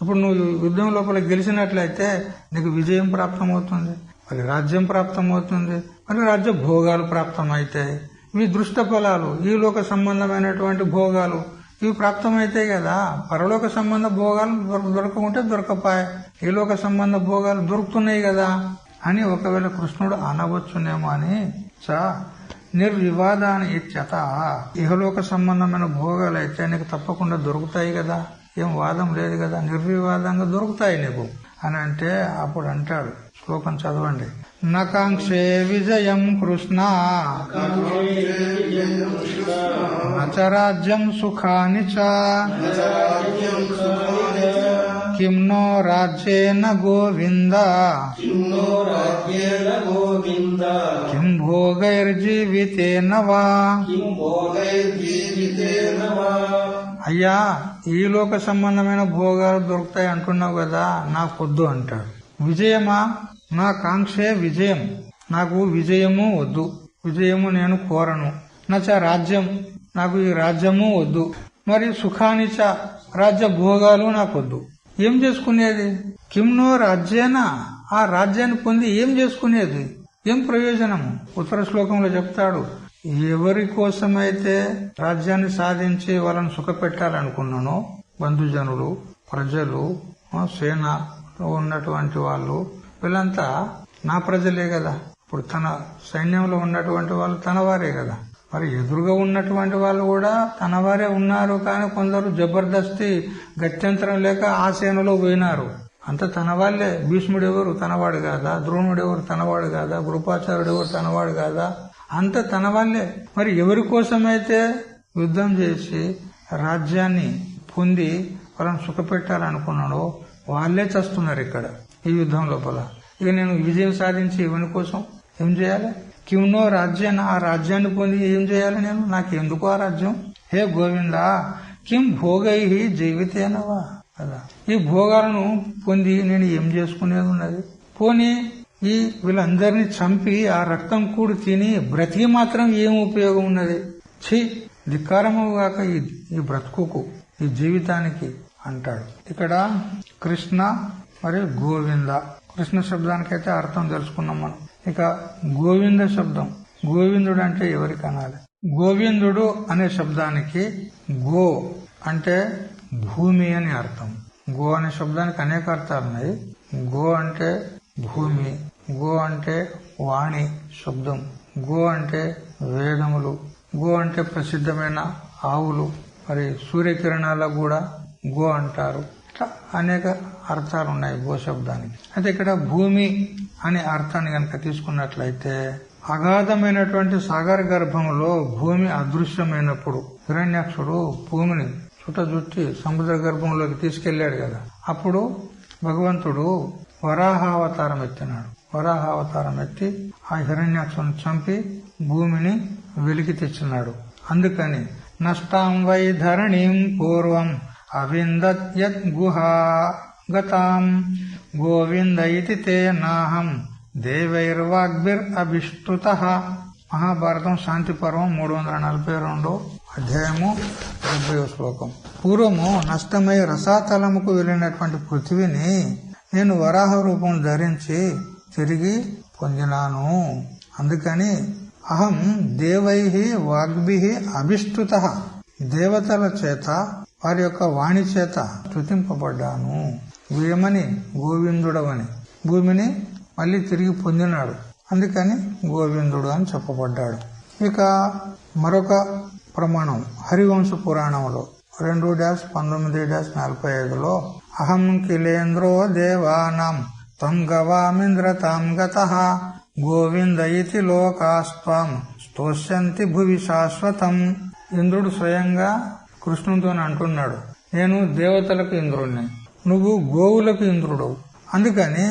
ఇప్పుడు నువ్వు యుద్ధం లోపల గెలిచినట్లయితే నీకు విజయం ప్రాప్తమవుతుంది, మరి రాజ్యం ప్రాప్తమవుతుంది, మరి రాజ్య భోగాలు ప్రాప్తమవుతాయి. ఇవి దృష్ట ఫలాలు, ఈ లోక సంబంధమైనటువంటి భోగాలు ఇవి ప్రాప్తమైతాయి కదా. పరలోక సంబంధ భోగాలు దొరకకుంటే దొరకపాయ, ఈ లోక సంబంధ భోగాలు దొరుకుతున్నాయి కదా అని ఒకవేళ కృష్ణుడు అనవచ్చునేమో అని నిర్వివాదాన్ని ఇచ్చత. ఇహలోక సంబంధమైన భోగాలు అయితే నీకు తప్పకుండా దొరుకుతాయి కదా, ఏం వాదం లేదు కదా, నిర్వివాదంగా దొరుకుతాయి నీకు అని అంటే అప్పుడు అంటాడు. శ్లోకం చదవండి. నకాంక్షే విజయం కృష్ణ నచ రాజ్యం సుఖాని చ కిం నో రాజ్యేన గోవింద కిం భోగైర్జీవితేన వా. అయ్యా, ఈ లోక సంబంధమైన భోగాలు దొరుకుతాయి అంటున్నావు కదా, నాకొద్దు అంటాడు. విజయమా? నా కాంక్షే విజయం, నాకు విజయము వద్దు, విజయము నేను కోరను. నచ రాజ్యం, నాకు ఈ రాజ్యము వద్దు. మరి సుఖానిచ, రాజ్య భోగాలు నాకొద్దు. ఏం చేసుకునేది? కిమ్నో రాజ్యేనా, ఆ రాజ్యాన్ని పొంది ఏం చేసుకునేది, ఏం ప్రయోజనము? ఉత్తర శ్లోకంలో చెప్తాడు, ఎవరి కోసమైతే రాజ్యాన్ని సాధించి వాళ్ళని సుఖపెట్టాలనుకున్నానో, బంధుజనులు, ప్రజలు, సేనలో ఉన్నటువంటి వాళ్ళు, వీళ్ళంతా నా ప్రజలే కదా. ఇప్పుడు తన సైన్యంలో ఉన్నటువంటి వాళ్ళు తన వారే కదా. మరి ఎదురుగా ఉన్నటువంటి వాళ్ళు కూడా తన వారే ఉన్నారు, కానీ కొందరు జబర్దస్తి గత్యంతరం లేక ఆ సేనలో పోయినారు. అంత తన వాళ్లే. భీష్ముడు ఎవరు తనవాడు కాదా? ద్రోణుడు ఎవరు తనవాడు కాదా? కృపాచార్యుడు ఎవరు తనవాడు కాదా? అంత తన వాళ్లే. మరి ఎవరి కోసమైతే యుద్ధం చేసి రాజ్యాన్ని పొంది వాళ్ళని సుఖపెట్టాలనుకున్నాడో వాళ్లే చస్తున్నారు ఇక్కడ ఈ యుద్ధం లోపల. ఇక నేను విజయం సాధించి ఇవని కోసం ఏం చేయాలి? కిమ్నో రాజ్యాన్ని, ఆ రాజ్యాన్ని పొంది ఏం చేయాలి నేను? నాకెందుకు ఆ రాజ్యం? హే గోవిందా, కిం భోగై జీవితేనవా కదా. ఈ భోగాలను పొంది నేను ఏం చేసుకునేది ఉన్నది? పోనీ ఈ వీళ్ళందరినీ చంపి ఆ రక్తం కూడి తిని బ్రతికి మాత్రం ఏం ఉపయోగం ఉన్నది? ఛీ, ధిక్కారము గాక ఈ బ్రతుకుకు, ఈ జీవితానికి అంటాడు. ఇక్కడ కృష్ణ మరియు గోవింద, కృష్ణ శబ్దానికైతే అర్థం తెలుసుకున్నాం మనం. ఇక గోవింద శబ్దం, గోవిందుడు అంటే ఎవరికి అనాలి? గోవిందుడు అనే శబ్దానికి గో అంటే భూమి అని అర్థం. గో అనే శబ్దానికి అనేక అర్థాలు ఉన్నాయి. గో అంటే భూమి, గో అంటే వాణి శబ్దం, గో అంటే వేదములు, గో అంటే ప్రసిద్ధమైన ఆవులు, మరి సూర్యకిరణాలకు కూడా గో అంటారు. అనేక అర్థాలు ఉన్నాయి గో శబ్దానికి. అయితే ఇక్కడ భూమి అనే అర్థాన్ని కనుక తీసుకున్నట్లయితే, అగాధమైనటువంటి సాగర గర్భంలో భూమి అదృశ్యమైనప్పుడు హిరణ్యాక్షుడు భూమిని చుట్టజుట్టి సముద్ర గర్భంలోకి తీసుకెళ్లాడు కదా, అప్పుడు భగవంతుడు వరాహావతారం ఎత్తినాడు. వరాహావతారం ఎత్తి ఆ హిరణ్యాక్షుని చంపి భూమిని వెలికి తెచ్చినాడు. అందుకని నష్టాం వై ధరణీం పూర్వం అవిందత్ యత్ గుహా గతాం గోవింద ఇతి తే నాహం దేవైర్వాగ్భిర్ అభిష్టుతః. మహాభారతం శాంతి పర్వం 342 అధ్యాయము 70వ శ్లోకం. పూర్వము నష్టమై రసాతలముకు వెళ్లినటువంటి పృథ్వీని నేను వరాహ రూపం ధరించి తిరిగి పొందినాను. అందుకని అహం దేవై వాగ్భి అభిష్టుత, దేవతల చేత వారి యొక్క వాణి చేత స్తుతింపబడ్డాను. ఏమని? గోవిందుడవని. భూమిని మళ్లీ తిరిగి పొందినాడు, అందుకని గోవిందుడు అని చెప్పబడ్డాడు. ఇక మరొక ప్రమాణం హరివంశ పురాణంలో 2-19-45లో అహం కిలేంద్రో దేవానాం తం గవామింద్రతాం గతః గోవింద ఇతి లోకాస్త్వం స్తోష్యంతి భువి శాశ్వతం. ఇంద్రుడు స్వయంగా కృష్ణునితో అంటున్నాడు, నేను దేవతలకు ఇంద్రుడిని, నువ్వు గోవులకు ఇంద్రుడు, అందుకని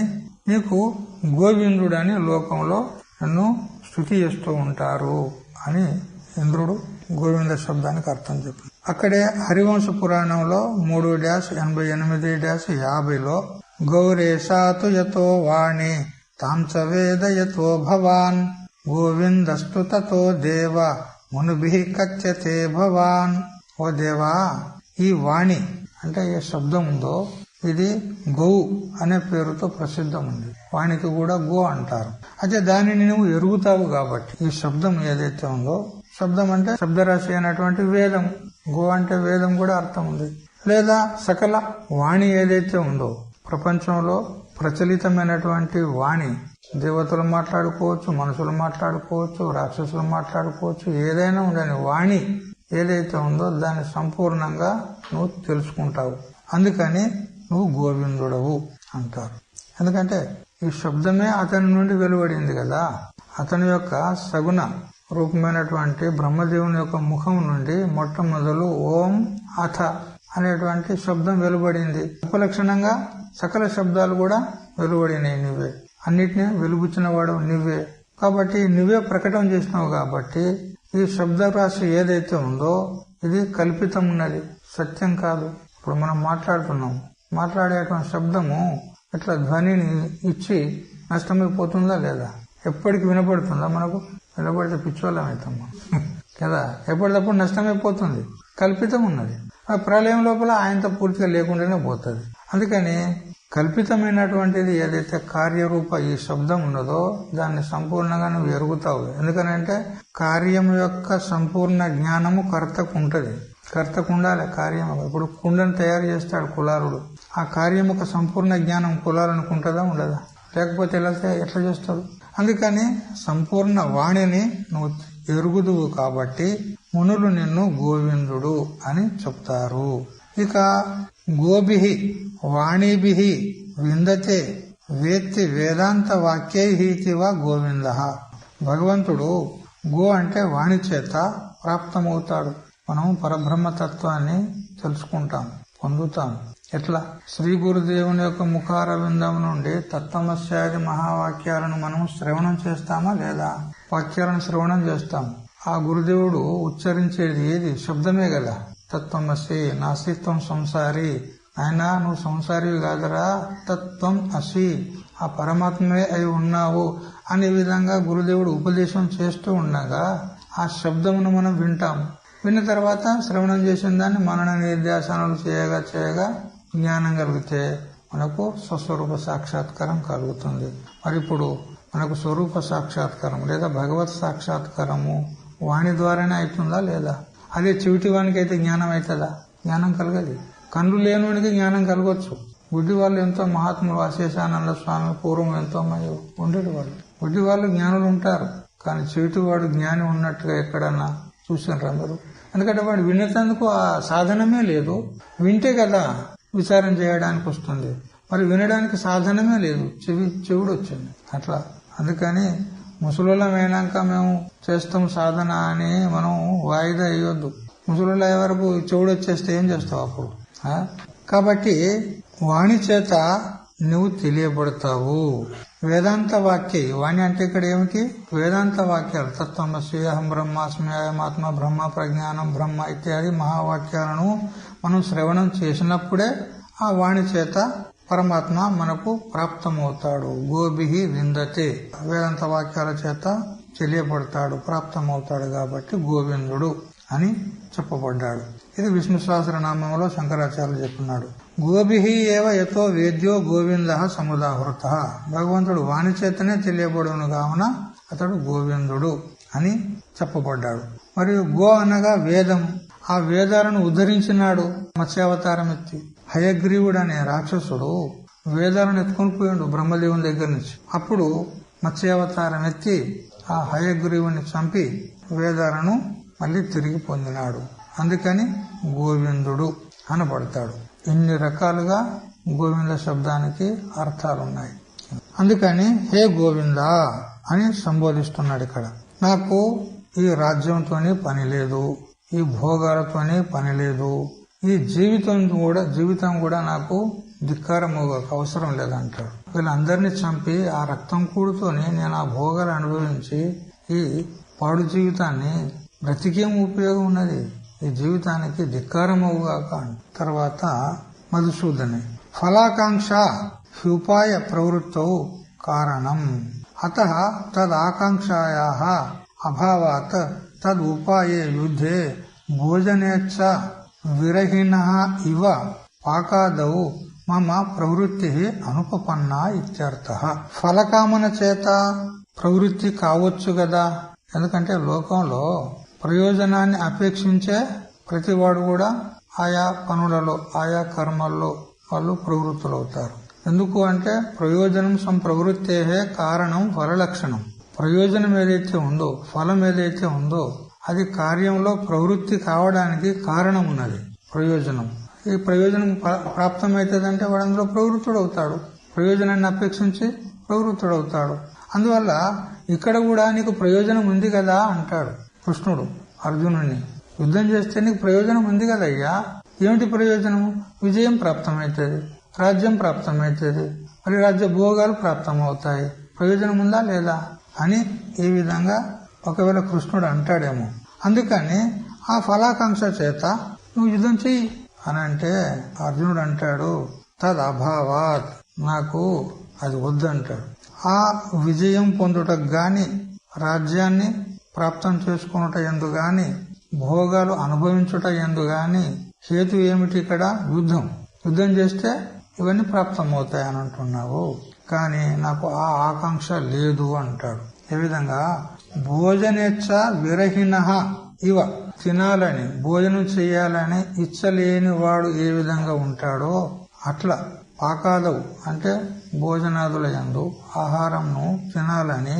నీకు గోవిందుడు అని లోకంలో నన్ను స్తుతి చేస్తూ ఉంటారు అని ఇంద్రుడు గోవింద శబ్దానికి అర్థం చెప్పింది. అక్కడే హరివంశ పురాణంలో 3-88-50లో గౌరేశాతు యతో వాణి తాంచ వేద యతో భవాన్ గోవిందస్తు తతో దేవ మునుభిః కథ్యతే భవాన్. ఓ దేవా, ఈ వాణి అంటే ఏ శబ్దం ఉందో ఇది గౌ అనే పేరుతో ప్రసిద్ధం ఉంది. వాణికి కూడా గో అంటారు. అయితే దానిని నువ్వు ఎరుగుతావు కాబట్టి ఈ శబ్దం ఏదైతే ఉందో, శబ్దం అంటే శబ్దరాశి అయినటువంటి వేదం, గో అంటే వేదం కూడా అర్థం ఉంది. లేదా సకల వాణి ఏదైతే ఉందో, ప్రపంచంలో ప్రచలితమైనటువంటి వాణి, దేవతలు మాట్లాడుకోవచ్చు, మనుషులు మాట్లాడుకోవచ్చు, రాక్షసులు మాట్లాడుకోవచ్చు, ఏదైనా ఉండని వాణి ఏదైతే ఉందో దాన్ని సంపూర్ణంగా నువ్వు తెలుసుకుంటావు. అందుకని నువ్వు గోవిందుడవు అంటారు. ఎందుకంటే ఈ శబ్దమే అతని నుండి వెలువడింది కదా. అతని యొక్క సగుణ రూపమైనటువంటి బ్రహ్మదేవుని యొక్క ముఖం నుండి మొట్టమొదలు ఓం అథ అనేటువంటి శబ్దం వెలువడింది. ఉపలక్షణంగా సకల శబ్దాలు కూడా వెలువడినాయి. నువ్వే అన్నిటినీ వెలుగుచ్చిన వాడు నువ్వే. కాబట్టి నువ్వే ప్రకటన చేసినావు. కాబట్టి ఈ శబ్ద రాశి ఏదైతే ఉందో ఇది కల్పితం ఉన్నది, సత్యం కాదు. ఇప్పుడు మనం మాట్లాడేటువంటి శబ్దము ఇట్లా ధ్వనిని ఇచ్చి నష్టమైపోతుందా లేదా? ఎప్పటికి వినపడుతుందా? మనకు వినపడితే పిచ్చోళ్ళం అవుతాం కదా. ఎప్పటికప్పుడు నష్టమైపోతుంది, కల్పితం ఉన్నది. ఆ ప్రళయం లోపల ఆయనతో పూర్తిగా లేకుండానే పోతుంది. అందుకని కల్పితమైనటువంటిది ఏదైతే కార్యరూప ఈ శబ్దం ఉన్నదో దాన్ని సంపూర్ణంగా నువ్వు ఎరుగుతావు. ఎందుకనంటే కార్యం యొక్క సంపూర్ణ జ్ఞానము కర్తకు ఉంటది. కర్తకు ఉండాలి కార్యం. ఇప్పుడు కుండను తయారు చేస్తాడు కులారుడు, ఆ కార్యం యొక్క సంపూర్ణ జ్ఞానం కులాలనుకుంటుందా? ఉండదా? లేకపోతే ఎట్లా చేస్తాడు? అందుకని సంపూర్ణ వాణిని నువ్వు ఎరుగుదువు కాబట్టి మునులు నిన్ను గోవిందుడు అని చెప్తారు. ఇక గోభిః వాణీభిః విందతే వేత్తి వేదాంత వాక్యైః గోవిందః. భగవంతుడు గో అంటే వాణి చేత ప్రాప్తమవుతాడు. మనం పరబ్రహ్మతత్వాన్ని తెలుసుకుంటాం, పొందుతాం. ఎట్లా? శ్రీ గురుదేవుని యొక్క ముఖార విందం నుండి తత్వమస్యాది మహావాక్యాలను మనం శ్రవణం చేస్తామా లేదా? వాక్యాలను శ్రవణం చేస్తాం. ఆ గురుదేవుడు ఉచ్చరించేది ఏది? శబ్దమే కదా. తత్వమసి నాస్తిత్వం సంసారి, ఆయన నువ్వు సంసారివి కాదరా, తత్వం అసి, ఆ పరమాత్మే అయి ఉన్నావు అనే విధంగా గురుదేవుడు ఉపదేశం చేస్తూ ఉండగా ఆ శబ్దమును మనం వింటాం. విన్న తర్వాత శ్రవణం చేసిన దాన్ని మనన నిర్దేశాలు చేయగా జ్ఞానం కలిగితే మనకు స్వస్వరూప సాక్షాత్కారం కలుగుతుంది. మరి ఇప్పుడు మనకు స్వరూప సాక్షాత్కారం లేదా భగవత్ సాక్షాత్కారము వాణి ద్వారానే అవుతుందా లేదా? అదే చెవిటి వానికి అయితే జ్ఞానం అవుతుందా? జ్ఞానం కలగదు. కళ్ళు లేనివానికి జ్ఞానం కలగొచ్చు. గుడ్డి వాళ్ళు ఎంతో మహాత్ములు, అశేషానంద స్వామి పూర్వం ఎంతో మంది ఉండేటి వాళ్ళు. గుడ్డి వాళ్ళు జ్ఞానులు ఉంటారు, కానీ చెవిటి వాడు జ్ఞాని ఉన్నట్టుగా ఎక్కడన్నా చూసినారు అందరూ? ఎందుకంటే వాడు వినేందుకు ఆ సాధనమే లేదు. వింటే కదా విచారం చేయడానికి వస్తుంది, మరి వినడానికి సాధనమే లేదు, చెవుడు వచ్చింది అట్లా. అందుకని ముసలిమైనాక మేము చేస్తాం సాధన అని మనం వాయిదా వేయొద్దు. ముసలిలో అయ్యే వరకు చెవుడు వచ్చేస్తే ఏం చేస్తావు అప్పుడు? కాబట్టి వాణి చేత నువ్వు తెలియబడతావు. వేదాంత వాక్య, వాణి అంటే ఇక్కడ ఏమిటి? వేదాంత వాక్యాలు, తత్వమసి, అహం బ్రహ్మాస్మి, అయమాత్మ బ్రహ్మ, ప్రజ్ఞానం బ్రహ్మ ఇత్యాది మహావాక్యాలను మనం శ్రవణం చేసినప్పుడే ఆ వాణి చేత పరమాత్మ మనకు ప్రాప్తమవుతాడు. గోభిః విందతే, వేదాంత వాక్యాల చేత తెలియబడతాడు, ప్రాప్తమవుతాడు. కాబట్టి గోవిందుడు అని చెప్పబడ్డాడు. ఇది విష్ణు సహస్రనామంలో శంకరాచార్యులు చెప్తున్నాడు. గోభిః ఏవ యతో వేద్యో గోవిందః సముదాహృతః. భగవంతుడు వాణి చేతనే తెలియబడును కావున అతడు గోవిందుడు అని చెప్పబడ్డాడు. మరియు గో అనగా వేదం. ఆ వేదాలను ఉద్ధరించినాడు మత్స్యావతారం ఎత్తి. హయగ్రీవుడు అనే రాక్షసుడు వేదాలను ఎత్తుకొని పోయాడు బ్రహ్మదేవుని దగ్గర నుంచి. అప్పుడు మత్స్యావతారం ఎత్తి ఆ హయగ్రీవుని చంపి వేదాలను మళ్ళీ తిరిగి పొందినాడు. అందుకని గోవిందుడు అనబడతాడు. ఇన్ని రకాలుగా గోవింద శబ్దానికి అర్థాలున్నాయి. అందుకని హే గోవింద అని సంబోధిస్తున్నాడు ఇక్కడ. నాకు ఈ రాజ్యంతోనే పని లేదు, ఈ భోగాలతోనే పని లేదు, ఈ జీవితం కూడా నాకు ధిక్కారమోగా అవసరం లేదంటాడు. వీళ్ళందరినీ చంపి ఆ రక్తం కూడుతోనే నేను ఆ భోగాలు అనుభవించి ఈ పాడు జీవితాన్ని బ్రతికేం ఉపయోగం ఉన్నది? ఈ జీవితానికి ధిక్కారమవుగాక. తర్వాత మధుసూదని ఫలాకాంక్ష హ్యుపాయ ప్రవృత్తౌ కారణం. అతః తదాకాంక్షాయాః అభావాత్ తద్ ఉపాయే యుద్ధే భోజనేచ్చ విరహిణః ఇవ పాకాదౌ మమ ప్రవృత్తి అనుపపన్నా ఇత్యర్థః. ఫలకామన చేత ప్రవృత్తి కావచ్చు కదా, ఎందుకంటే లోకంలో ప్రయోజనాన్ని అపేక్షించే ప్రతివాడు కూడా ఆయా పనులలో ఆయా కర్మల్లో వాళ్ళు ప్రవృత్తులవుతారు. ఎందుకు అంటే ప్రయోజనం సంప్రవృత్తే కారణం ఫలలక్షణం. ప్రయోజనం ఏదైతే ఉందో, ఫలం ఏదైతే ఉందో అది కార్యంలో ప్రవృత్తి కావడానికి కారణం ఉన్నది ప్రయోజనం. ఈ ప్రయోజనం ప్రాప్తమవుతుందంటే వాడు అందులో ప్రవృత్తుడవుతాడు, ప్రయోజనాన్ని అపేక్షించి ప్రవృత్తుడవుతాడు. అందువల్ల ఇక్కడ కూడా నీకు ప్రయోజనం ఉంది కదా అంటాడు కృష్ణుడు అర్జునుడిని. యుద్ధం చేస్తే నీకు ప్రయోజనం ఉంది కదయ్యా, ఏమిటి ప్రయోజనము? విజయం ప్రాప్తమవుతుంది, రాజ్యం ప్రాప్తమవుతుంది, మరి రాజ్య భోగాలు ప్రాప్తమవుతాయి. ప్రయోజనం ఉందా లేదా అని ఈ విధంగా ఒకవేళ కృష్ణుడు అంటాడేమో. అందుకని ఆ ఫలాకాంక్ష చేత నువ్వు యుద్ధం చెయ్యి అని అంటే అర్జునుడు అంటాడు తద్ అభావాత్, నాకు అది వద్దంటాడు. ఆ విజయం పొందుటకు గాని, రాజ్యాన్ని ప్రాప్తం చేసుకున్నట ఎందు గాని, భోగాలు అనుభవించుట ఎందు గాని హేతు ఏమిటి? ఇక్కడ యుద్ధం చేస్తే ఇవన్నీ ప్రాప్తమవుతాయి అని అంటున్నావు, కానీ నాకు ఆ ఆకాంక్ష లేదు అంటాడు. ఏ విధంగా? భోజనేచ్ఛ విరహిణః ఇవ, తినాలని భోజనం చేయాలని ఇచ్చలేని వాడు ఏ విధంగా ఉంటాడో అట్లా పాకాదవు అంటే భోజనాదుల యందు ఆహారంను తినాలని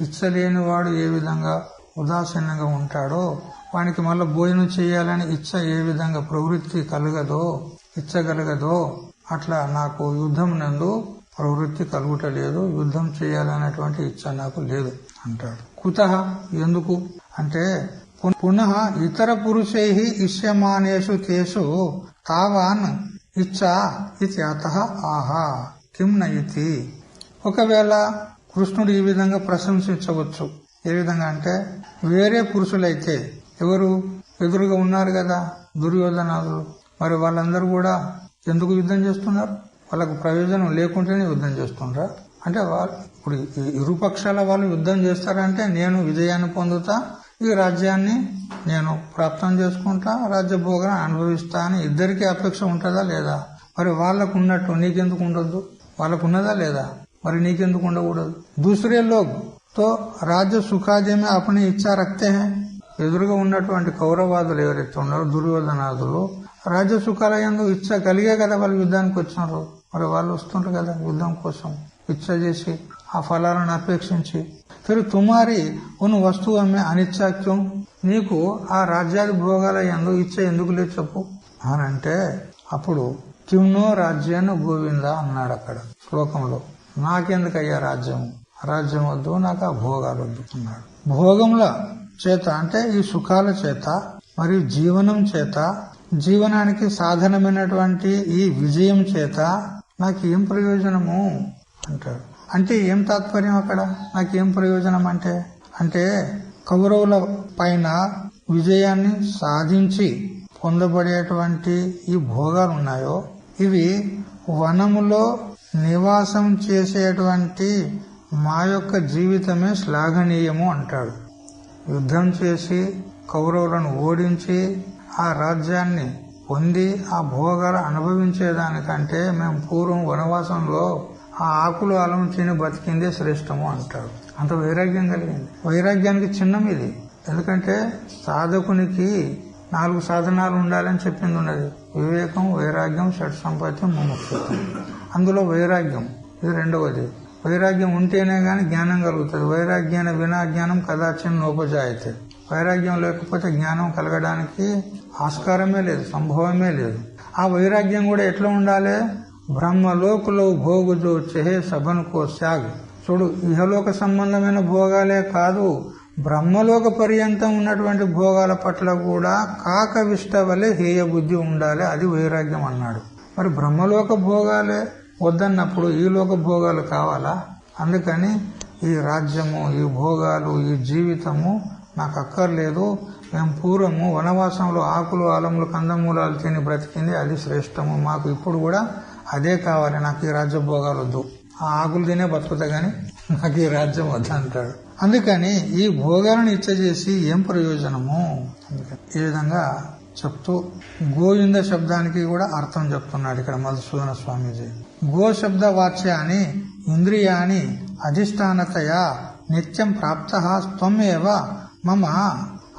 ఇచ్చలేని వాడు ఏ విధంగా ఉదాసీనంగా ఉంటాడో, వానికి మళ్ళీ భోజనం చేయాలని ఇచ్చ ఏ విధంగా ప్రవృత్తి ఇచ్చగలగదో అట్లా నాకు యుద్ధం నందు ప్రవృత్తి కలుగుటలేదు, యుద్ధం చేయాలనేటువంటి ఇచ్చ నాకు లేదు అంటాడు. కుతః, ఎందుకు అంటే పునః ఇతర పురుషై ఇష్యమానేషు తేషు తావాన్ ఇచ్చా ఇత్యతః ఆహా కిం నయితి. ఒకవేళ కృష్ణుడు ఈ విధంగా ప్రశంసించవచ్చు. ఏ విధంగా అంటే వేరే పురుషులైతే, ఎవరు ఎదురుగా ఉన్నారు కదా దుర్యోధనాదులు, మరి వాళ్ళందరూ కూడా ఎందుకు యుద్ధం చేస్తున్నారు? వాళ్ళకు ప్రయోజనం లేకుంటేనే యుద్ధం చేస్తుండ్రా? అంటే ఇప్పుడు ఇరుపక్షాల వాళ్ళు యుద్ధం చేస్తారంటే నేను విజయాన్ని పొందుతా, ఈ రాజ్యాన్ని నేను ప్రాప్తం చేసుకుంటా, రాజ్యభోగాన్ని అనుభవిస్తా అని ఇద్దరికీ అపేక్ష ఉంటుందా లేదా? మరి వాళ్ళకు ఉన్నట్టు నీకెందుకు ఉండొద్దు? వాళ్ళకు ఉన్నదా లేదా? మరి నీకెందుకు ఉండకూడదు? దూసరే లోగ్ తో రాజ్య సుఖాది మే అప్నీ ఇచ్చా రఖతే హై. ఎదురుగా ఉన్నటువంటి కౌరవాదులు ఎవరైతే ఉన్నారో దుర్యోధనాదులు, రాజ్య సుఖాల యందు ఇచ్చ కలిగే కదా వాళ్ళు యుద్ధానికి వచ్చినారు. మరి వాళ్ళు వస్తుంటారు కదా యుద్ధం కోసం ఇచ్చ చేసి ఆ ఫలాలను అపేక్షించి. ఫిర్ తుమారి ఉన్ వస్తువు మే అనిచ్చా క్యూ, నీకు ఆ రాజ్యాది భోగాల యందు ఇచ్చ ఎందుకు లేదు చెప్పు అని అంటే అప్పుడు కిమ్నో రాజ్యాన్ని గోవిందా అన్నాడు అక్కడ శ్లోకంలో. నాకెందుకయ్యా రాజ్యం వద్దు, నాకు ఆ భోగాలు వద్దు అన్నాడు. భోగముల చేత అంటే ఈ సుఖాల చేత మరియు జీవనం చేత, జీవనానికి సాధనమైనటువంటి ఈ విజయం చేత నాకేం ప్రయోజనము అంటాడు. అంటే ఏం తాత్పర్యం అక్కడ? నాకేం ప్రయోజనం అంటే కౌరవుల పైన విజయాన్ని సాధించి పొందబడేటువంటి ఈ భోగాలు ఉన్నాయో ఇవి వనములో నివాసం చేసేటువంటి మా యొక్క జీవితమే శ్లాఘనీయము అంటాడు. యుద్ధం చేసి కౌరవులను ఓడించి ఆ రాజ్యాన్ని పొంది ఆ భోగాలు అనుభవించేదానికంటే మేము పూర్వం వనవాసంలో ఆ ఆకులు అలం తిని బతికిందే శ్రేష్టము అంటాడు. అంత వైరాగ్యం కలిగింది. వైరాగ్యానికి చిహ్నం ఇది. ఎందుకంటే సాధకునికి 4 సాధనాలు ఉండాలని చెప్పింది ఉన్నది. వివేకం, వైరాగ్యం, షట్ సంపత్తి, ముముక్షుత్వం. అందులో వైరాగ్యం ఇది రెండవది. వైరాగ్యం ఉంటేనే గాని జ్ఞానం కలుగుతుంది. వైరాగ్యాన వినా జ్ఞానం కదాచిన్ నోపజాయితే. వైరాగ్యం లేకపోతే జ్ఞానం కలగడానికి ఆస్కారమే లేదు, సంభవమే లేదు. ఆ వైరాగ్యం కూడా ఎట్లా ఉండాలి? బ్రహ్మలోకులో భోగుజో చెహే సభనుకో త్యాగ్. చూడు, ఇహలోక సంబంధమైన భోగాలే కాదు, బ్రహ్మలోక పర్యంతం ఉన్నటువంటి భోగాల పట్ల కూడా కాకవిష్ట వలె హేయ బుద్ధి ఉండాలి. అది వైరాగ్యం అన్నాడు. మరి బ్రహ్మలోక భోగాలే వద్దన్నప్పుడు ఈ లోక భోగాలు కావాలా? అందుకని ఈ రాజ్యము, ఈ భోగాలు, ఈ జీవితము నాకు అక్కర్లేదు. మేము పూర్వము వనవాసంలో ఆకులు, ఆలములు, కందమూలాలు తిని బ్రతికింది అది శ్రేష్టము. మాకు ఇప్పుడు కూడా అదే కావాలి. నాకు ఈ రాజ్య భోగాలు వద్దు. ఆ ఆకులు తినే బతుకుతా గాని నాకు ఈ రాజ్యం వద్దంటాడు. అందుకని ఈ భోగాలను ఇచ్చజేసి ఏం ప్రయోజనము? ఈ విధంగా చెప్తూ గోవింద శబ్దానికి కూడా అర్థం చెప్తున్నాడు ఇక్కడ మధుసూదన స్వామీజీ. గో శబ్ద వాచ్యాన్ని ఇంద్రియాని అధిష్టానతయా నిత్యం ప్రాప్త త్వమేవ మమ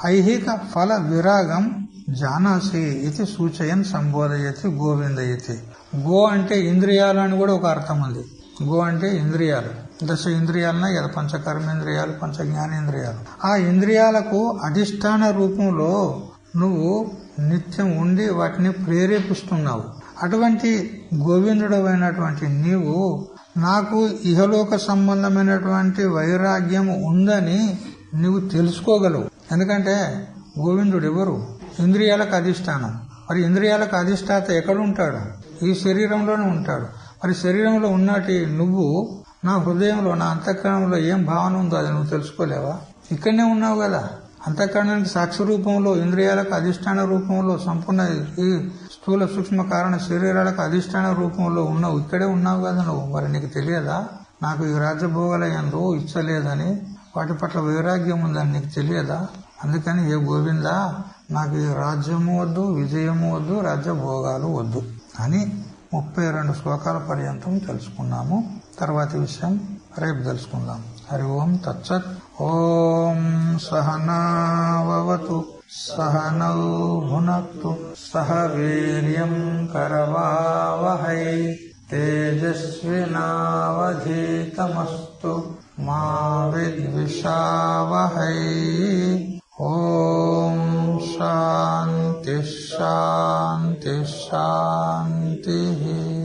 ఐహిక ఫల విరాగం జానాసి ఇది సూచయన్ సంబోధయతి గోవిందయతి. గో అంటే ఇంద్రియాలు అని కూడా ఒక అర్థం ఉంది. గో అంటే ఇంద్రియాలు, దశ ఇంద్రియాలనే కదా, పంచ కర్మేంద్రియాలు, పంచ జ్ఞానేంద్రియాలు. ఆ ఇంద్రియాలకు అధిష్టాన రూపంలో నువ్వు నిత్యం ఉండి వాటిని ప్రేరేపిస్తున్నావు. అటువంటి గోవిందుడు అయినటువంటి నీవు నాకు ఇహలోక సంబంధమైనటువంటి వైరాగ్యం ఉందని నువ్వు తెలుసుకోగలవు. ఎందుకంటే గోవిందుడు ఎవరు? ఇంద్రియాలకు అధిష్టానం. మరి ఇంద్రియాలకు అధిష్టాత ఎక్కడుంటాడు? ఈ శరీరంలోనే ఉంటాడు. మరి శరీరంలో ఉన్నటి నువ్వు నా హృదయంలో, నా అంతఃకరణంలో ఏం భావన ఉందో అది నువ్వు తెలుసుకోలేవా? ఇక్కడనే ఉన్నావు కదా. అంతఃకరణానికి సాక్షి రూపంలో, ఇంద్రియాలకు అధిష్టాన రూపంలో, సంపూర్ణ ఈ స్థూల సూక్ష్మ కారణ శరీరాలకు అధిష్టాన రూపంలో ఉన్నావు. ఇక్కడే ఉన్నావు కదా నువ్వు. మరి నీకు తెలియదా నాకు ఈ రాజ్యభోగాల యందు ఇచ్చలేదని, వాటి పట్ల వైరాగ్యం ఉందని నీకు తెలియదా? అందుకని ఏ గోవిందా నాకు ఈ రాజ్యము వద్దు, విజయము వద్దు, రాజ్యభోగాలు వద్దు అని 32 శ్లోకాల పర్యంతం తెలుసుకున్నాము. తర్వాతి విషయం రేపు తెలుసుకుందాం. హరి ఓం తత్సత్. ఓం సహనావతు సహనౌ భునక్తు సహ వీర్యం కరవావహై తేజస్వినావధీతమస్తు మా విద్విషావహై. ఓం శాంతి శాంతి శాంతి.